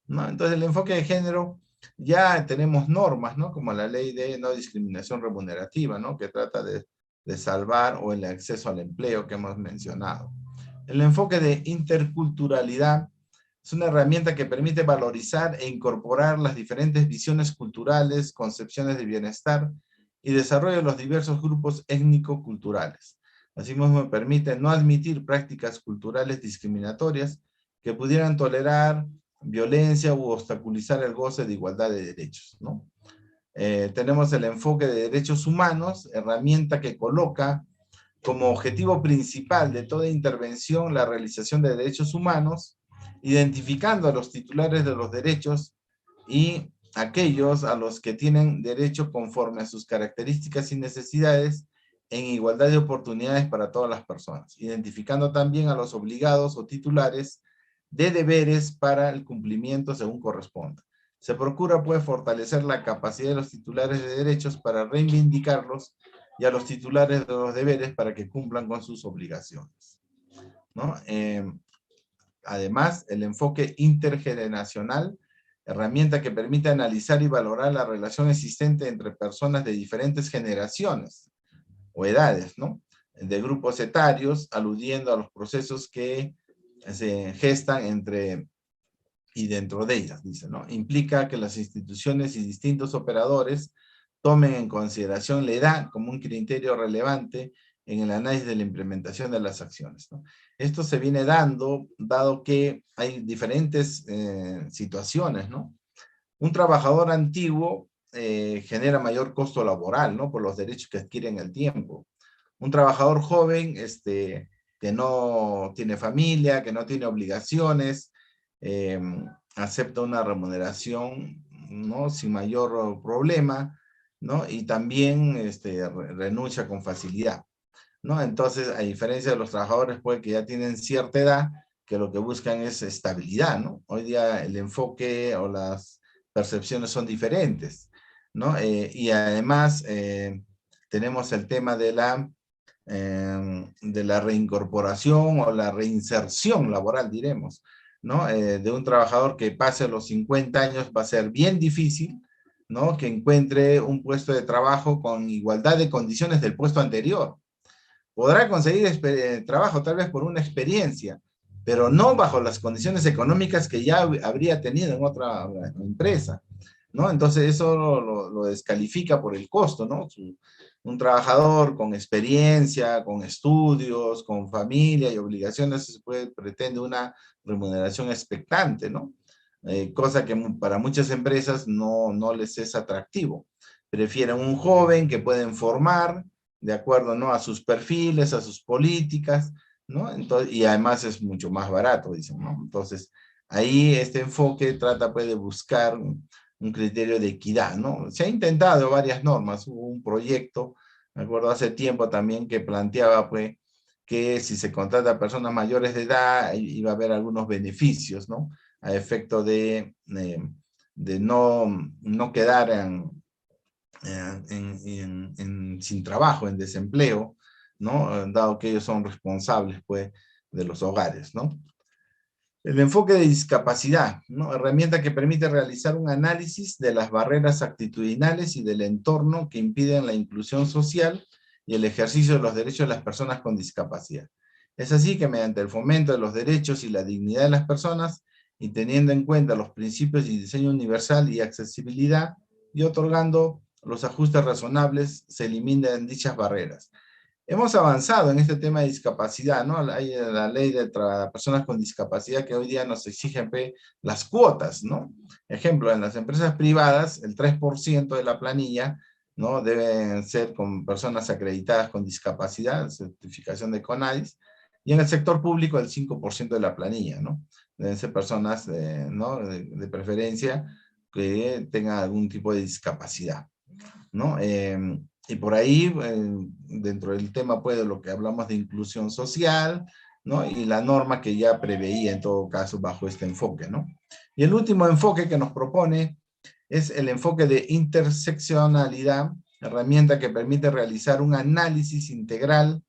¿no? Entonces, el enfoque de género Ya tenemos normas, ¿no? Como la ley de no discriminación remunerativa, ¿no? Que trata de salvar o el acceso al empleo que hemos mencionado. El enfoque de interculturalidad es una herramienta que permite valorizar e incorporar las diferentes visiones culturales, concepciones de bienestar y desarrollo de los diversos grupos étnico-culturales. Asimismo, permite no admitir prácticas culturales discriminatorias que pudieran tolerar violencia u obstaculizar el goce de igualdad de derechos, ¿no? Tenemos el enfoque de derechos humanos, herramienta que coloca como objetivo principal de toda intervención la realización de derechos humanos, identificando a los titulares de los derechos y aquellos a los que tienen derecho conforme a sus características y necesidades en igualdad de oportunidades para todas las personas, identificando también a los obligados o titulares de deberes para el cumplimiento según corresponda. Se procura, pues, fortalecer la capacidad de los titulares de derechos para reivindicarlos y a los titulares de los deberes para que cumplan con sus obligaciones, ¿no? Además, el enfoque intergeneracional, herramienta que permite analizar y valorar la relación existente entre personas de diferentes generaciones o edades, ¿no? De grupos etarios, aludiendo a los procesos que se gestan entre y dentro de ellas, dice, ¿no? Implica que las instituciones y distintos operadores tomen en consideración la edad como un criterio relevante en el análisis de la implementación de las acciones, ¿no? Esto se viene dado que hay diferentes situaciones, ¿no? Un trabajador antiguo genera mayor costo laboral, ¿no? Por los derechos que adquiere en el tiempo. Un trabajador joven, que no tiene familia, que no tiene obligaciones, acepta una remuneración, ¿no? Sin mayor problema, ¿no? Y también renuncia con facilidad, ¿no? Entonces, a diferencia de los trabajadores pues, que ya tienen cierta edad, que lo que buscan es estabilidad, ¿no? Hoy día el enfoque o las percepciones son diferentes, ¿no? Y además tenemos el tema de la reincorporación o la reinserción laboral, diremos, ¿no? De un trabajador que pase los 50 años va a ser bien difícil, ¿no? Que encuentre un puesto de trabajo con igualdad de condiciones del puesto anterior. Podrá conseguir trabajo tal vez por una experiencia, pero no bajo las condiciones económicas que ya habría tenido en otra empresa, ¿no? Entonces eso lo descalifica por el costo, ¿no? Un trabajador con experiencia, con estudios, con familia y obligaciones, pretende una remuneración expectante, ¿no? Cosa que para muchas empresas no les es atractivo. Prefieren un joven que pueden formar, de acuerdo, ¿no? A sus perfiles, a sus políticas, ¿no? Entonces, y además es mucho más barato, dicen, ¿no? Entonces, ahí este enfoque trata pues de buscar un criterio de equidad, ¿no? Se ha intentado varias normas, hubo un proyecto, me acuerdo hace tiempo también, que planteaba pues que si se contrata a personas mayores de edad iba a haber algunos beneficios, ¿no? A efecto de no quedar sin trabajo, en desempleo, ¿no? Dado que ellos son responsables, pues, de los hogares, ¿no? El enfoque de discapacidad, ¿no? Herramienta que permite realizar un análisis de las barreras actitudinales y del entorno que impiden la inclusión social y el ejercicio de los derechos de las personas con discapacidad. Es así que mediante el fomento de los derechos y la dignidad de las personas, y teniendo en cuenta los principios de diseño universal y accesibilidad, y otorgando los ajustes razonables, se eliminan dichas barreras. Hemos avanzado en este tema de discapacidad, ¿no? Hay la ley de personas con discapacidad que hoy día nos exigen las cuotas, ¿no? Ejemplo, en las empresas privadas, el 3% de la planilla, ¿no? Deben ser con personas acreditadas con discapacidad, certificación de CONADIS, y en el sector público el 5% de la planilla, ¿no? Deben ser personas, ¿no? de preferencia que tengan algún tipo de discapacidad, ¿no? Y por ahí, dentro del tema, pues, de lo que hablamos de inclusión social, ¿no? Y la norma que ya preveía, en todo caso, bajo este enfoque, ¿no? Y el último enfoque que nos propone es el enfoque de interseccionalidad, herramienta que permite realizar un análisis integral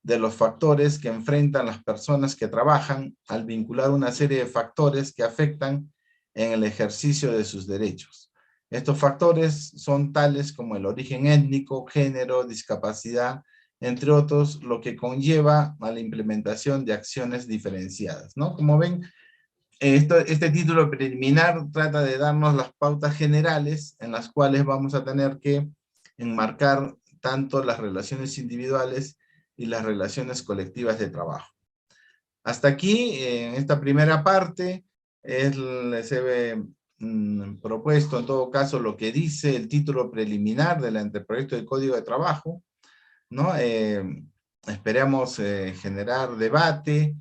de los factores que enfrentan las personas que trabajan al vincular una serie de factores que afectan en el ejercicio de sus derechos. Estos factores son tales como el origen étnico, género, discapacidad, entre otros, lo que conlleva a la implementación de acciones diferenciadas, ¿no? Como ven, este título preliminar trata de darnos las pautas generales en las cuales vamos a tener que enmarcar tanto las relaciones individuales y las relaciones colectivas de trabajo. Hasta aquí, en esta primera parte, les he propuesto en todo caso lo que dice el título preliminar del anteproyecto de Código de Trabajo, ¿no? Esperamos generar debate,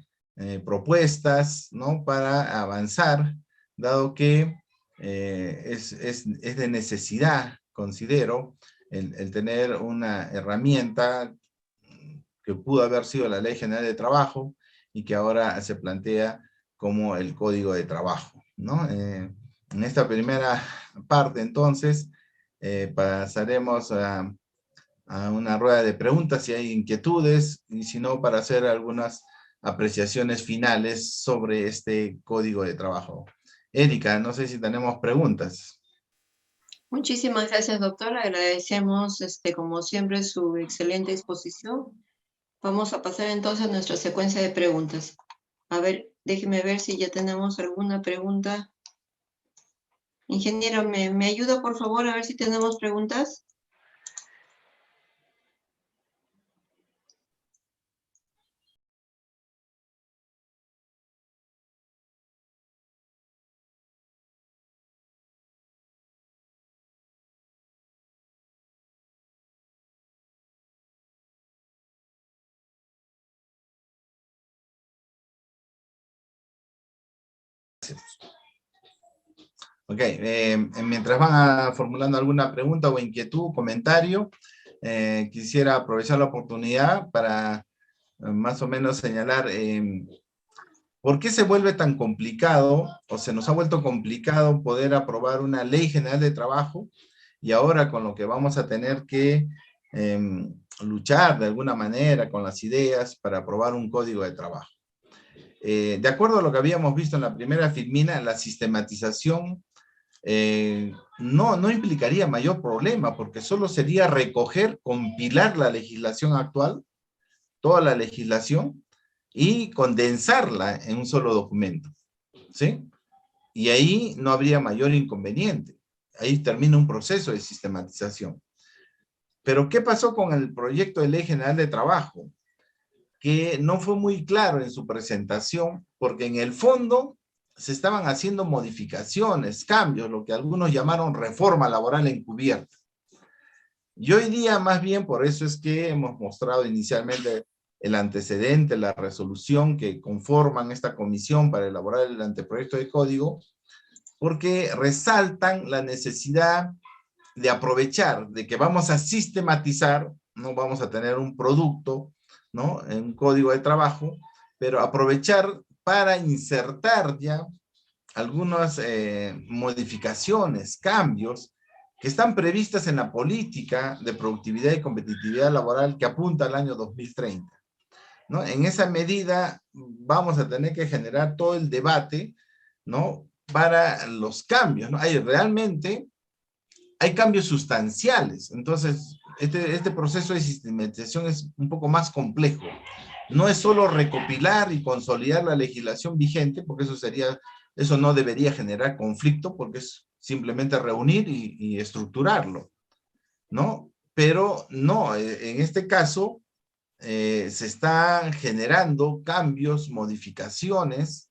propuestas, ¿no? Para avanzar, dado que es de necesidad, considero, el tener una herramienta que pudo haber sido la Ley General de Trabajo y que ahora se plantea como el Código de Trabajo, ¿no? En esta primera parte, entonces, pasaremos a una rueda de preguntas si hay inquietudes, y si no, para hacer algunas apreciaciones finales sobre este Código de Trabajo. Erika, no sé si tenemos preguntas. Muchísimas gracias, doctor. Agradecemos, como siempre, su excelente exposición. Vamos a pasar entonces a nuestra secuencia de preguntas. A ver, déjeme ver si ya tenemos alguna pregunta. Ingeniero, ¿me ayuda por favor a ver si tenemos preguntas? Ok, mientras van formulando alguna pregunta o inquietud, comentario, quisiera aprovechar la oportunidad para más o menos señalar por qué se vuelve tan complicado, o se nos ha vuelto complicado poder aprobar una ley general de trabajo, y ahora con lo que vamos a tener que luchar de alguna manera con las ideas para aprobar un código de trabajo. De acuerdo a lo que habíamos visto en la primera filmina, la sistematización no implicaría mayor problema, porque solo sería recoger, compilar la legislación actual, toda la legislación, y condensarla en un solo documento, ¿sí? Y ahí no habría mayor inconveniente. Ahí termina un proceso de sistematización. Pero ¿qué pasó con el proyecto de Ley General de Trabajo? Que no fue muy claro en su presentación, porque en el fondo se estaban haciendo modificaciones, cambios, lo que algunos llamaron reforma laboral encubierta. Y hoy día, más bien, por eso es que hemos mostrado inicialmente el antecedente, la resolución que conforman esta comisión para elaborar el anteproyecto de código, porque resaltan la necesidad de aprovechar, de que vamos a sistematizar, no vamos a tener un producto, ¿no? En un código de trabajo, pero aprovechar para insertar ya algunas modificaciones, cambios que están previstas en la política de productividad y competitividad laboral que apunta al año 2030. ¿No? En esa medida vamos a tener que generar todo el debate, ¿no? Para los cambios, ¿no? Realmente hay cambios sustanciales. Entonces, este proceso de sistematización es un poco más complejo. No es solo recopilar y consolidar la legislación vigente, porque eso no debería generar conflicto, porque es simplemente reunir y estructurarlo, ¿no? Pero no, en este caso se están generando cambios, modificaciones,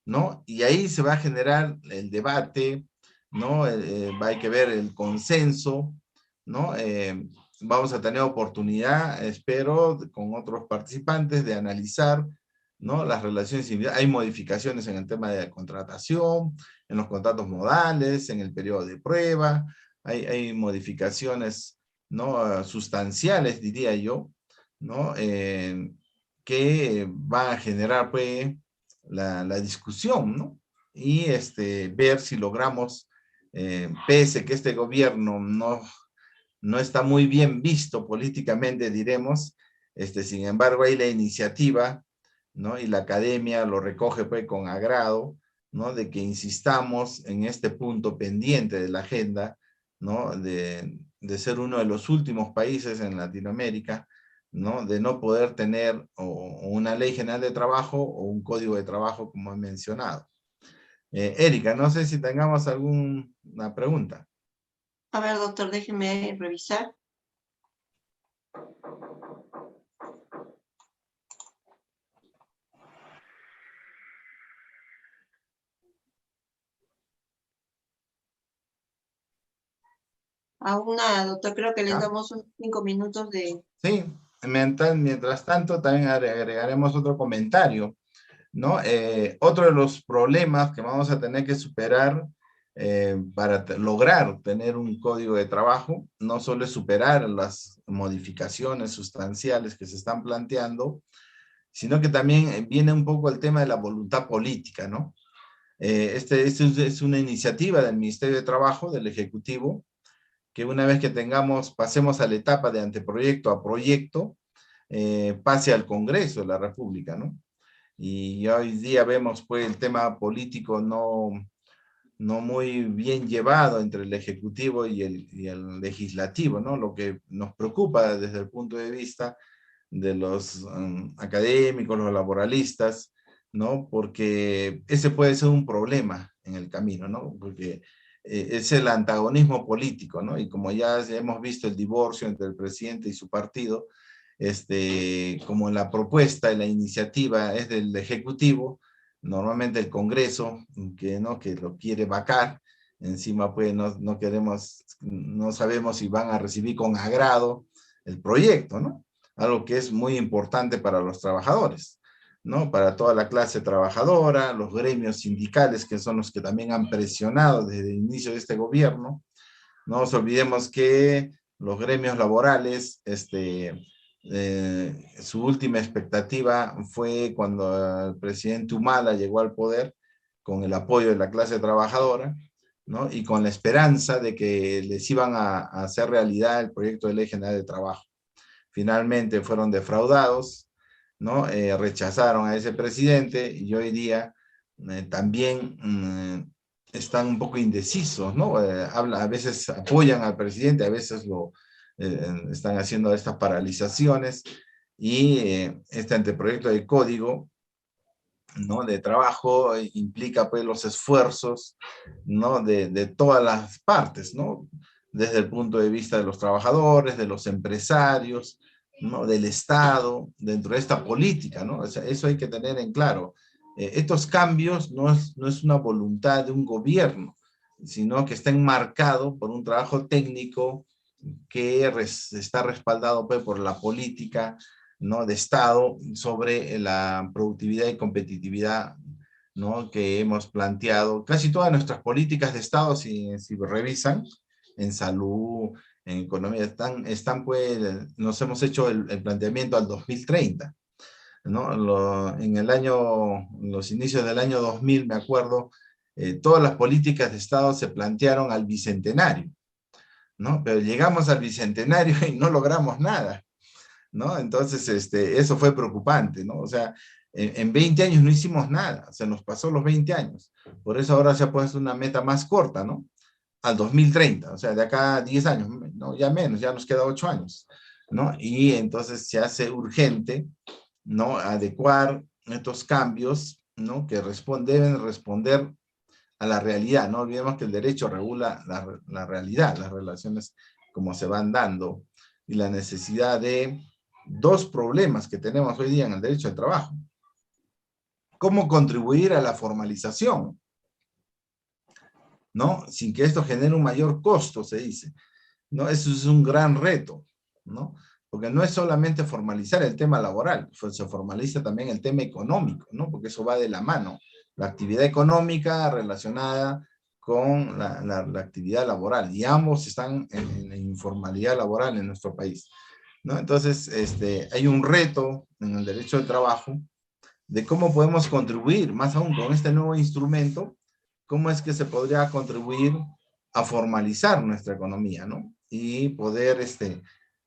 ¿no? Y ahí se va a generar el debate, ¿no? Hay que ver el consenso, ¿no? Vamos a tener oportunidad, espero, con otros participantes de analizar, ¿no? Las relaciones individuales. Hay modificaciones en el tema de contratación, en los contratos modales, en el periodo de prueba, hay modificaciones, ¿no? Sustanciales, diría yo, ¿no? Que va a generar, pues, la discusión, ¿no? Y ver si logramos, pese que este gobierno no está muy bien visto políticamente, diremos, sin embargo hay la iniciativa, ¿no? Y la academia lo recoge, pues, con agrado, ¿no? De que insistamos en este punto pendiente de la agenda ¿no? De ser uno de los últimos países en Latinoamérica, ¿no? De no poder tener o una ley general de trabajo o un código de trabajo, como he mencionado. Erika, no sé si tengamos alguna pregunta. A ver, doctor, déjeme revisar. Aún nada, doctor, creo que les ¿Ya? damos unos 5 minutos de... Sí, mientras tanto también agregaremos otro comentario, ¿no? Otro de los problemas que vamos a tener que superar para lograr tener un código de trabajo, no solo es superar las modificaciones sustanciales que se están planteando, sino que también viene un poco el tema de la voluntad política, ¿no? Este es una iniciativa del Ministerio de Trabajo, del Ejecutivo, que una vez que pasemos a la etapa de anteproyecto a proyecto, pase al Congreso de la República, ¿no? Y hoy día vemos pues el tema político no muy bien llevado entre el Ejecutivo y el Legislativo, ¿no? Lo que nos preocupa desde el punto de vista de los académicos, los laboralistas, ¿no? Porque ese puede ser un problema en el camino, ¿no? Porque es el antagonismo político, ¿no? Y como ya hemos visto el divorcio entre el presidente y su partido, como la propuesta y la iniciativa es del Ejecutivo, normalmente el Congreso, ¿no? Que lo quiere vacar, encima pues no sabemos si van a recibir con agrado el proyecto, ¿no? Algo que es muy importante para los trabajadores, ¿no? Para toda la clase trabajadora, los gremios sindicales, que son los que también han presionado desde el inicio de este gobierno. No nos olvidemos que los gremios laborales, su última expectativa fue cuando el presidente Humala llegó al poder con el apoyo de la clase trabajadora, ¿no? Y con la esperanza de que les iban a hacer realidad el proyecto de ley general de trabajo. Finalmente fueron defraudados, ¿no? Rechazaron a ese presidente y hoy día también están un poco indecisos, ¿no? A veces apoyan al presidente, a veces están haciendo estas paralizaciones y este anteproyecto de código, ¿no? De trabajo implica pues los esfuerzos, ¿no? De todas las partes, ¿no? Desde el punto de vista de los trabajadores, de los empresarios, ¿no? Del Estado, dentro de esta política, ¿no? O sea, eso hay que tener en claro. Estos cambios no es una voluntad de un gobierno, sino que está enmarcado por un trabajo técnico que está respaldado pues, por la política, ¿no? De Estado sobre la productividad y competitividad, ¿no? Que hemos planteado. Casi todas nuestras políticas de Estado, si revisan, en salud, en economía, están pues, nos hemos hecho el planteamiento al 2030, ¿no? En los inicios del año 2000, me acuerdo, todas las políticas de Estado se plantearon al bicentenario, ¿no? Pero llegamos al bicentenario y no logramos nada, ¿no? Entonces, eso fue preocupante, ¿no? O sea, en 20 años no hicimos nada, se nos pasó los 20 años. Por eso ahora se ha puesto una meta más corta, ¿no? Al 2030, o sea, de acá a 10 años, no, ya menos, ya nos queda 8 años, ¿no? Y entonces se hace urgente, ¿no? Adecuar estos cambios, ¿no? Que deben responder a la realidad. No olvidemos que el derecho regula la realidad, las relaciones como se van dando y la necesidad de dos problemas que tenemos hoy día en el derecho al trabajo. ¿Cómo contribuir a la formalización? ¿No? Sin que esto genere un mayor costo, se dice. ¿No? Eso es un gran reto, ¿no? Porque no es solamente formalizar el tema laboral, se formaliza también el tema económico, ¿no? Porque eso va de la mano. La actividad económica relacionada con la actividad laboral, y ambos están en la informalidad laboral en nuestro país, ¿no? Entonces, hay un reto en el derecho del trabajo de cómo podemos contribuir, más aún con este nuevo instrumento, cómo es que se podría contribuir a formalizar nuestra economía, ¿no? Y poder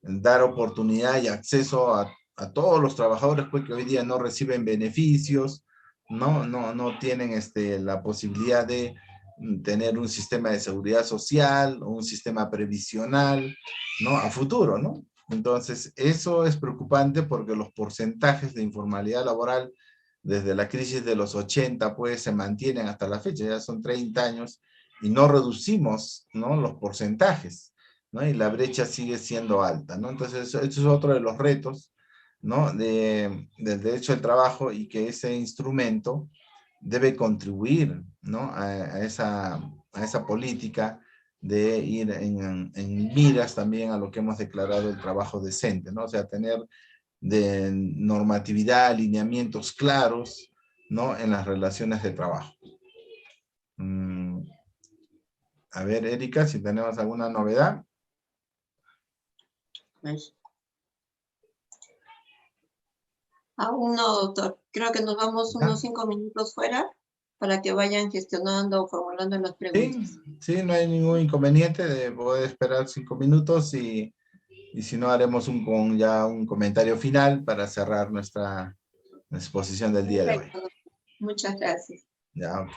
dar oportunidad y acceso a todos los trabajadores pues, que hoy día no reciben beneficios, no tienen la posibilidad de tener un sistema de seguridad social, un sistema previsional, ¿no? A futuro, ¿no? Entonces, eso es preocupante porque los porcentajes de informalidad laboral desde la crisis de los 80, pues, se mantienen hasta la fecha, ya son 30 años, y no reducimos, ¿no? Los porcentajes, ¿no? Y la brecha sigue siendo alta, ¿no? Entonces, eso es otro de los retos, ¿no? Del derecho al trabajo, y que ese instrumento debe contribuir, ¿no? A esa política de ir en miras también a lo que hemos declarado el trabajo decente, ¿no? O sea, tener de normatividad, alineamientos claros, ¿no? En las relaciones de trabajo. A ver, Erika, si tenemos alguna novedad. Pues, aún no, doctor. Creo que nos vamos unos 5 minutos fuera para que vayan gestionando o formulando las preguntas. Sí, no hay ningún inconveniente de poder esperar 5 minutos y si no, haremos ya un comentario final para cerrar nuestra exposición del día de hoy. Muchas gracias. Ya, ok.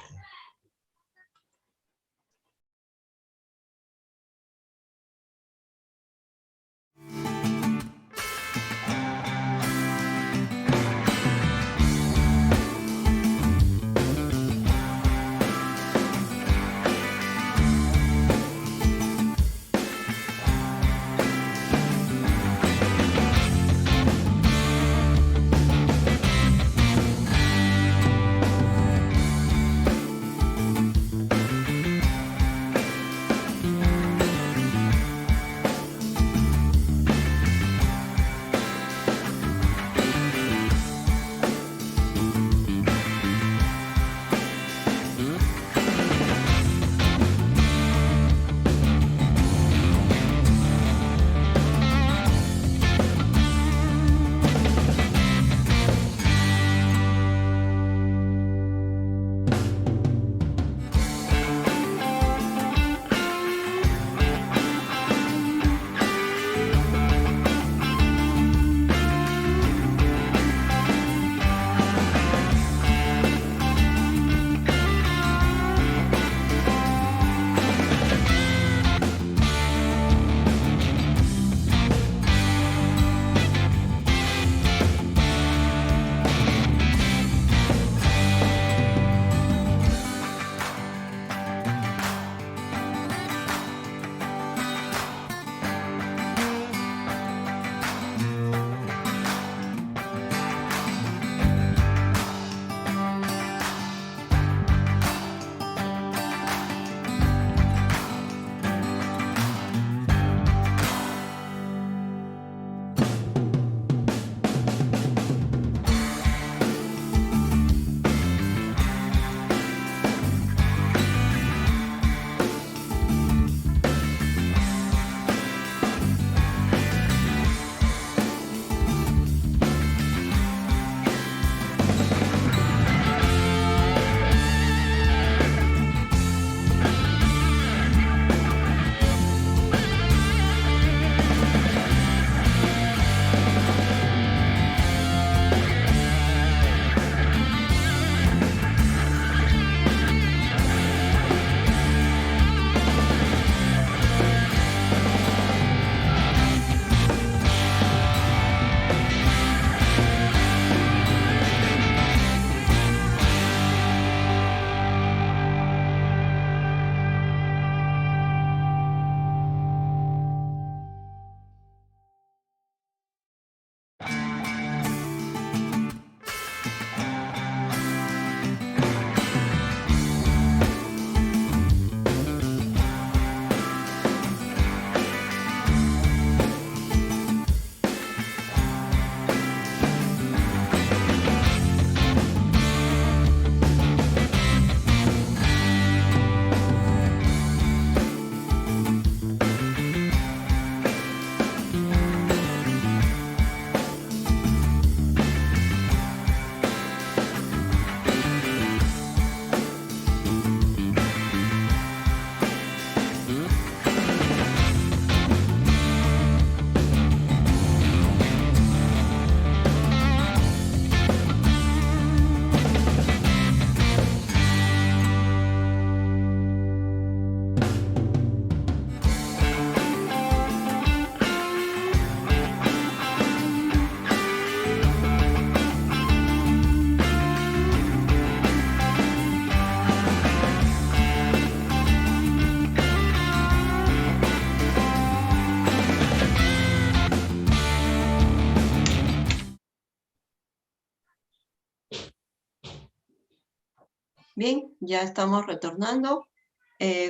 Bien, ya estamos retornando.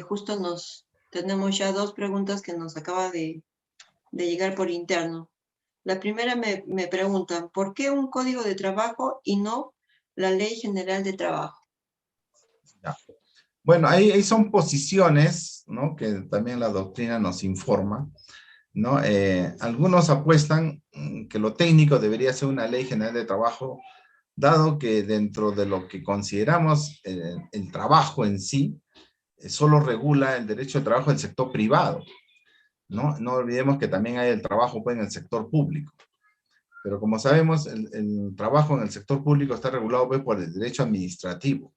Justo tenemos ya dos preguntas que nos acaba de llegar por interno. La primera me preguntan, ¿por qué un código de trabajo y no la Ley General de Trabajo? Ya. Bueno, ahí son posiciones, ¿no? Que también la doctrina nos informa, ¿no? Algunos apuestan que lo técnico debería ser una ley general de trabajo, dado que dentro de lo que consideramos el trabajo en sí, solo regula el derecho de trabajo del sector privado, ¿no? No olvidemos que también hay el trabajo pues, en el sector público. Pero como sabemos, el trabajo en el sector público está regulado pues, por el derecho administrativo,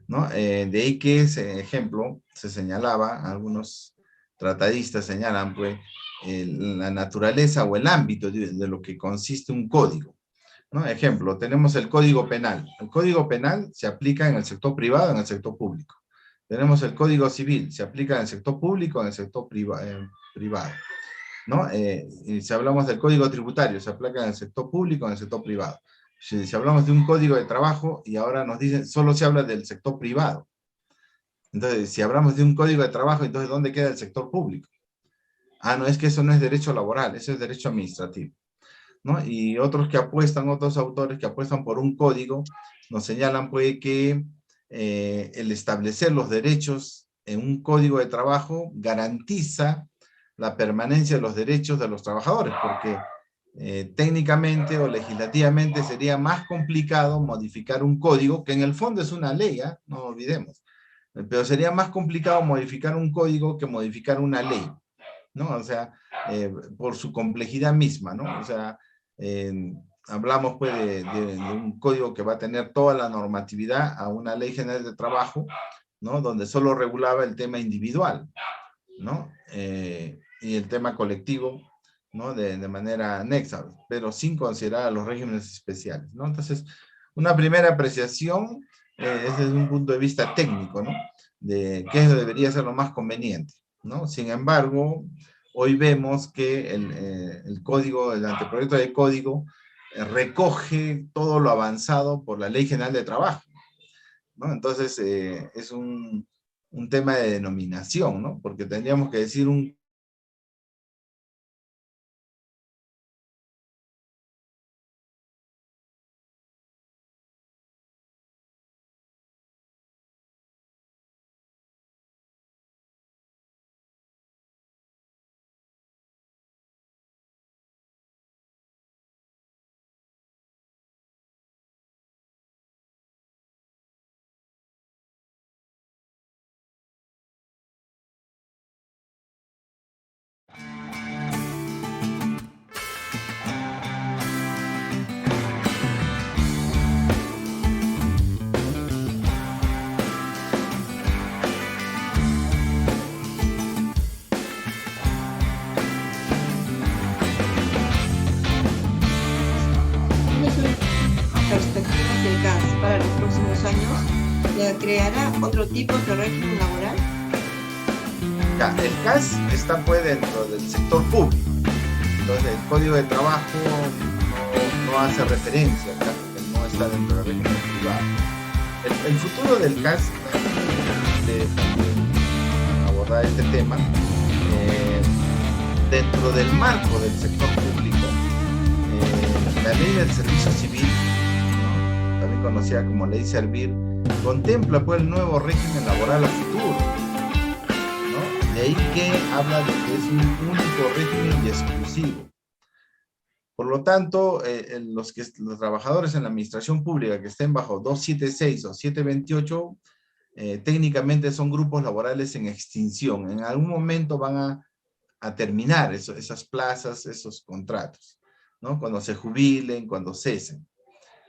¿no? De ahí que ese ejemplo se señalaba, algunos tratadistas señalan pues, la naturaleza o el ámbito de lo que consiste un código, ¿no? Ejemplo, tenemos el Código Penal. El Código Penal se aplica en el sector privado, en el sector público. Tenemos el Código Civil, se aplica en el sector público, en el sector privado, ¿no? Y si hablamos del Código Tributario, se aplica en el sector público, en el sector privado. Si hablamos de un Código de Trabajo y ahora nos dicen, solo se habla del sector privado. Entonces, si hablamos de un Código de Trabajo, entonces, ¿dónde queda el sector público? Ah, no, es que eso no es derecho laboral, eso es derecho administrativo, ¿no? Y otros que apuestan, otros autores que apuestan por un código, nos señalan pues que el establecer los derechos en un código de trabajo garantiza la permanencia de los derechos de los trabajadores, porque técnicamente o legislativamente sería más complicado modificar un código, que en el fondo es una ley, ¿eh? No olvidemos, pero sería más complicado modificar un código que modificar una ley, ¿no? O sea, por su complejidad misma, ¿no? O sea, hablamos pues de un código que va a tener toda la normatividad a una ley general de trabajo, ¿no? Donde solo regulaba el tema individual, ¿no? Y el tema colectivo, ¿no? De manera anexa, pero sin considerar a los regímenes especiales, ¿no? Entonces, una primera apreciación es desde un punto de vista técnico, ¿no? De qué debería ser lo más conveniente, ¿no? Sin embargo, hoy vemos que el código, el anteproyecto de código, recoge todo lo avanzado por la Ley General de Trabajo, ¿no? Entonces, es un tema de denominación, ¿no? Porque tendríamos que decir un Perspectivas del CAS para los próximos años, ¿le creará otro tipo de régimen laboral? El CAS está pues dentro del sector público, entonces el Código de Trabajo no hace referencia al CAS, porque no está dentro del régimen privado. El futuro del CAS, de abordar este tema, dentro del marco del sector público, la ley del servicio civil, ¿no? También conocida como ley Servir, contempla pues el nuevo régimen laboral a futuro, ¿no? De ahí que habla de que es un único régimen y exclusivo. Por lo tanto, los trabajadores en la administración pública que estén bajo 276 o 728, técnicamente son grupos laborales en extinción. En algún momento van a terminar esas plazas, esos contratos, ¿no? Cuando se jubilen, cuando cesen,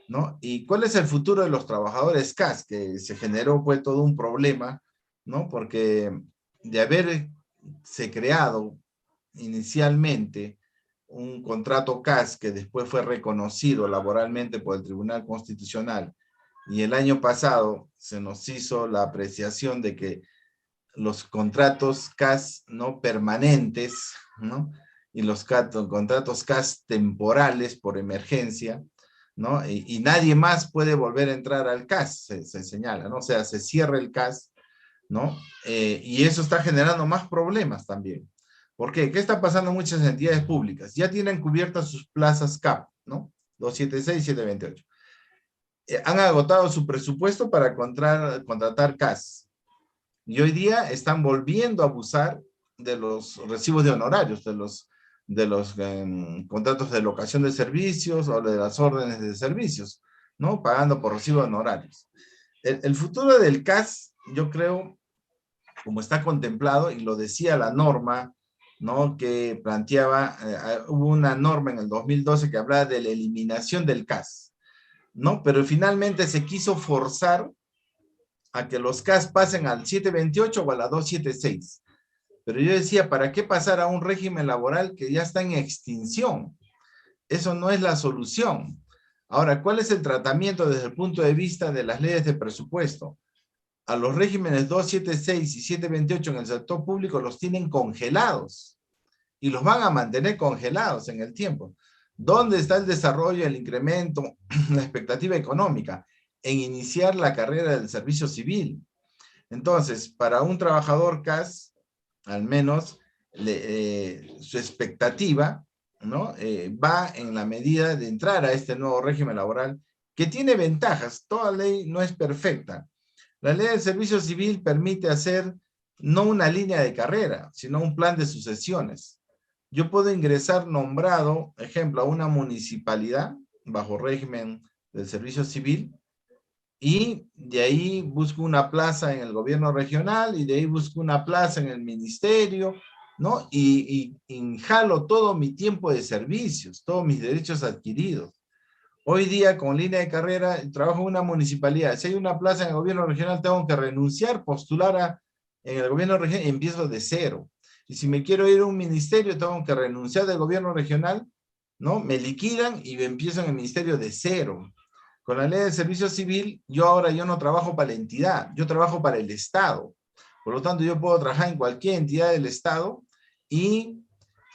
¿no? ¿Y cuál es el futuro de los trabajadores CAS? Que se generó pues todo un problema, ¿no? Porque de haberse creado inicialmente un contrato CAS que después fue reconocido laboralmente por el Tribunal Constitucional, y el año pasado se nos hizo la apreciación de que los contratos CAS no permanentes, ¿no? Y los contratos CAS temporales por emergencia, ¿no? Y nadie más puede volver a entrar al CAS, se señala, ¿no? O sea, se cierra el CAS, ¿no? Y eso está generando más problemas también. ¿Por qué? ¿Qué está pasando en muchas entidades públicas? Ya tienen cubiertas sus plazas CAP, ¿no? 276 y 728. Han agotado su presupuesto para contratar CAS. Y hoy día están volviendo a abusar de los recibos de honorarios, de los contratos de locación de servicios o de las órdenes de servicios, ¿no? Pagando por recibo de honorarios. El futuro del CAS, yo creo, como está contemplado, y lo decía la norma, ¿no? Que planteaba, hubo una norma en el 2012 que hablaba de la eliminación del CAS, ¿no? Pero finalmente se quiso forzar a que los CAS pasen al 728 o a la 276. Pero yo decía, ¿para qué pasar a un régimen laboral que ya está en extinción? Eso no es la solución. Ahora, ¿cuál es el tratamiento desde el punto de vista de las leyes de presupuesto? A los regímenes 276 y 728 en el sector público los tienen congelados y los van a mantener congelados en el tiempo. ¿Dónde está el desarrollo, el incremento, la expectativa económica? En iniciar la carrera del servicio civil. Entonces, para un trabajador CAS, al menos, su expectativa, ¿no? Va en la medida de entrar a este nuevo régimen laboral, que tiene ventajas. Toda ley no es perfecta. La ley del servicio civil permite hacer no una línea de carrera, sino un plan de sucesiones. Yo puedo ingresar nombrado, ejemplo, a una municipalidad bajo régimen del servicio civil, y de ahí busco una plaza en el gobierno regional, y de ahí busco una plaza en el ministerio, ¿no? Y jalo todo mi tiempo de servicios, todos mis derechos adquiridos. Hoy día, con línea de carrera, trabajo en una municipalidad. Si hay una plaza en el gobierno regional, tengo que renunciar, postular en el gobierno regional y empiezo de cero. Y si me quiero ir a un ministerio, tengo que renunciar del gobierno regional, ¿no? Me liquidan y empiezo en el ministerio de cero. Con la ley de servicio civil, yo no trabajo para la entidad, yo trabajo para el Estado. Por lo tanto, yo puedo trabajar en cualquier entidad del Estado y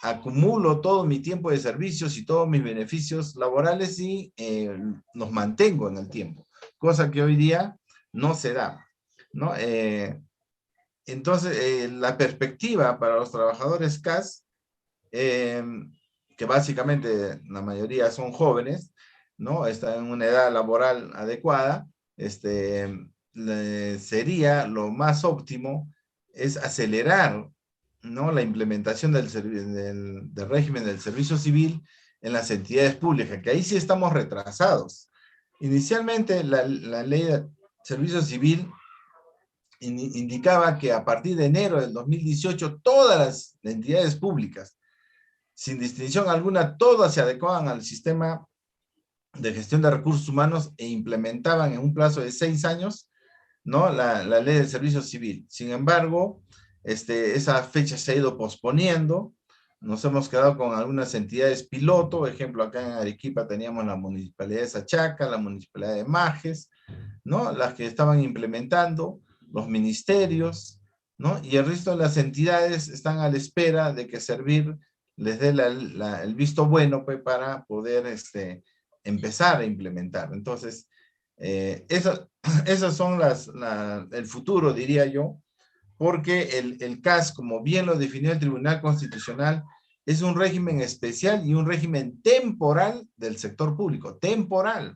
acumulo todo mi tiempo de servicios y todos mis beneficios laborales y los mantengo en el tiempo, cosa que hoy día no se da, ¿no? Entonces, la perspectiva para los trabajadores CAS, que básicamente la mayoría son jóvenes, ¿no? Están en una edad laboral adecuada, sería lo más óptimo es acelerar, ¿no? La implementación del régimen del servicio civil en las entidades públicas, que ahí sí estamos retrasados. Inicialmente, la ley de servicio civil indicaba que a partir de enero del 2018, todas las entidades públicas, sin distinción alguna, todas se adecuaban al sistema de gestión de recursos humanos e implementaban en un plazo de 6 años, ¿no? La ley del servicio civil. Sin embargo, esa fecha se ha ido posponiendo. Nos hemos quedado con algunas entidades piloto. Por ejemplo, acá en Arequipa teníamos la municipalidad de Sachaca, la municipalidad de Majes, ¿no? Las que estaban implementando, los ministerios, ¿no? Y el resto de las entidades están a la espera de que Servir les dé el visto bueno, pues, para poder empezar a implementar. Entonces, esas son el futuro, diría yo, porque el CAS, como bien lo definió el Tribunal Constitucional, es un régimen especial y un régimen temporal del sector público, temporal,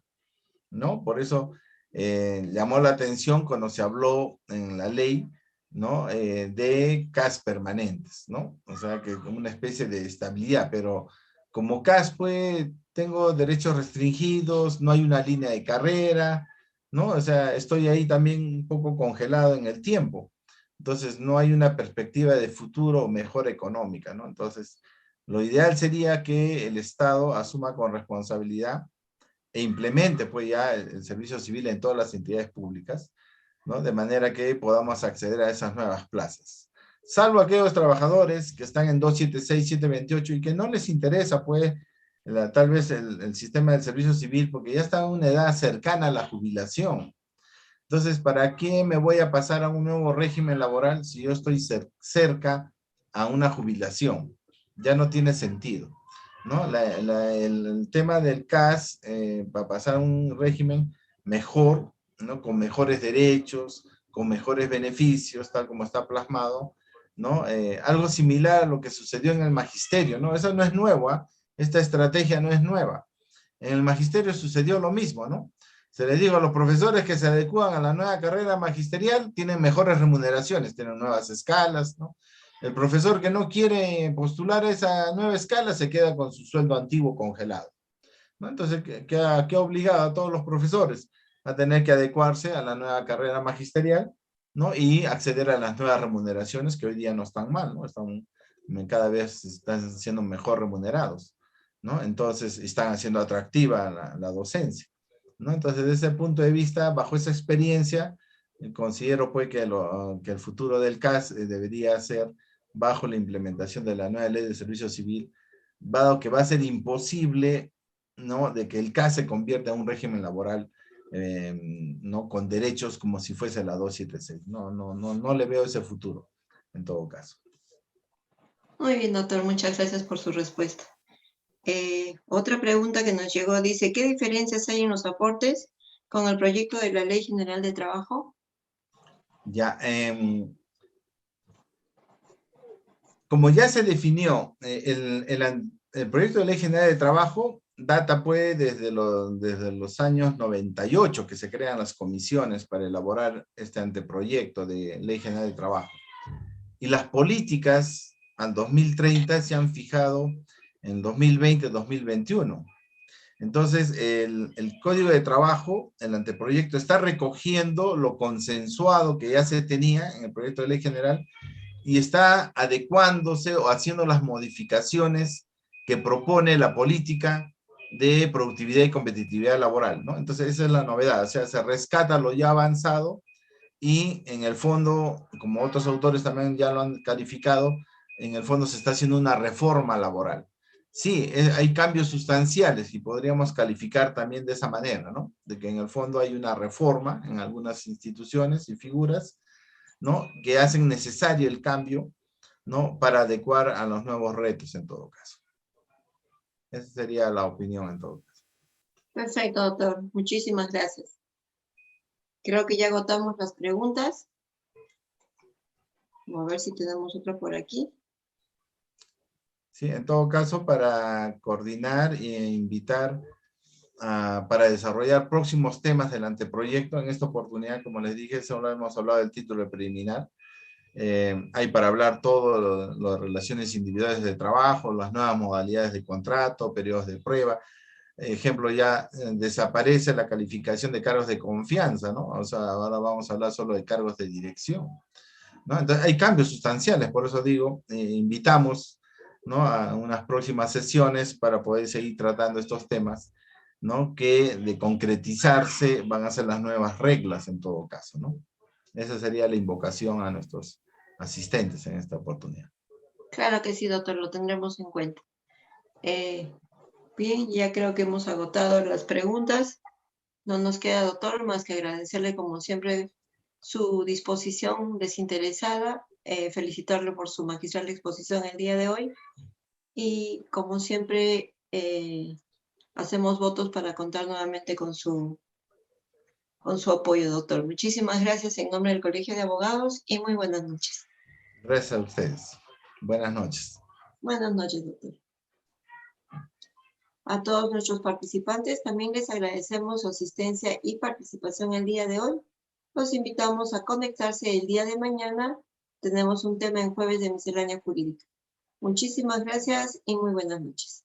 ¿no? Por eso llamó la atención cuando se habló en la ley, ¿no? De CAS permanentes, ¿no? O sea, que como una especie de estabilidad, pero como CAS, pues, tengo derechos restringidos, no hay una línea de carrera, ¿no? O sea, estoy ahí también un poco congelado en el tiempo. Entonces, no hay una perspectiva de futuro mejor económica, ¿no? Entonces, lo ideal sería que el Estado asuma con responsabilidad e implemente, pues, ya el servicio civil en todas las entidades públicas, ¿no? De manera que podamos acceder a esas nuevas plazas. Salvo aquellos trabajadores que están en 276, 728 y que no les interesa, pues, tal vez el sistema del servicio civil, porque ya están en una edad cercana a la jubilación. Entonces, ¿para qué me voy a pasar a un nuevo régimen laboral si yo estoy cerca a una jubilación? Ya no tiene sentido. ¿no? El tema del CAS va a pasar a un régimen mejor, ¿no? Con mejores derechos, con mejores beneficios, tal como está plasmado, ¿no? Algo similar a lo que sucedió en el magisterio, ¿no? Eso no es nuevo, ¿eh? Esta estrategia no es nueva. En el magisterio sucedió lo mismo, ¿no? Se les dijo a los profesores que se adecúan a la nueva carrera magisterial, tienen mejores remuneraciones, tienen nuevas escalas, ¿no? El profesor que no quiere postular esa nueva escala se queda con su sueldo antiguo congelado, ¿no? Entonces, ¿qué ha obligado a todos los profesores a tener que adecuarse a la nueva carrera magisterial, ¿no? Y acceder a las nuevas remuneraciones que hoy día no están mal, ¿no? Cada vez están siendo mejor remunerados, ¿no? Entonces, están haciendo atractiva la docencia, ¿no? Entonces, desde ese punto de vista, bajo esa experiencia, considero pues que el futuro del CAS debería ser bajo la implementación de la nueva ley de servicio civil, dado que va a ser imposible, ¿no? De que el CAS se convierta en un régimen laboral, ¿no? Con derechos como si fuese la 276. No le veo ese futuro, en todo caso. Muy bien, doctor, muchas gracias por su respuesta. Otra pregunta que nos llegó dice, ¿qué diferencias hay en los aportes con el proyecto de la Ley General de Trabajo? Ya, como ya se definió, el proyecto de Ley General de Trabajo data pues desde los años 98 que se crean las comisiones para elaborar este anteproyecto de Ley General de Trabajo. Y las políticas al 2030 se han fijado en 2020-2021. Entonces, el Código de Trabajo, el anteproyecto, está recogiendo lo consensuado que ya se tenía en el proyecto de ley general y está adecuándose o haciendo las modificaciones que propone la política de productividad y competitividad laboral, ¿no? Entonces, esa es la novedad, o sea, se rescata lo ya avanzado y en el fondo, como otros autores también ya lo han calificado, en el fondo se está haciendo una reforma laboral. Sí, hay cambios sustanciales y podríamos calificar también de esa manera, ¿no? De que en el fondo hay una reforma en algunas instituciones y figuras, ¿no? Que hacen necesario el cambio, ¿no? Para adecuar a los nuevos retos en todo caso. Esa sería la opinión en todo caso. Perfecto, doctor. Muchísimas gracias. Creo que ya agotamos las preguntas. Vamos a ver si tenemos otra por aquí. Sí, en todo caso, para coordinar e invitar para desarrollar próximos temas del anteproyecto, en esta oportunidad, como les dije, solo hemos hablado del título preliminar. Hay para hablar todo las relaciones individuales de trabajo, las nuevas modalidades de contrato, periodos de prueba. Ejemplo, ya desaparece la calificación de cargos de confianza, ¿no? O sea, ahora vamos a hablar solo de cargos de dirección, ¿no? Entonces, hay cambios sustanciales, por eso digo, invitamos, ¿no? A unas próximas sesiones para poder seguir tratando estos temas, ¿no? Que de concretizarse van a ser las nuevas reglas en todo caso, ¿no? Esa sería la invocación a nuestros asistentes en esta oportunidad. Claro que sí, doctor, lo tendremos en cuenta. Bien, ya creo que hemos agotado las preguntas. No nos queda, doctor, más que agradecerle como siempre su disposición desinteresada, felicitarle por su magistral exposición el día de hoy y como siempre hacemos votos para contar nuevamente con su apoyo, doctor. Muchísimas gracias en nombre del Colegio de Abogados y muy buenas noches. Gracias a ustedes. Buenas noches. Buenas noches, doctor. A todos nuestros participantes también les agradecemos su asistencia y participación el día de hoy. Los invitamos a conectarse el día de mañana. Tenemos un tema en jueves de miscelánea jurídica. Muchísimas gracias y muy buenas noches.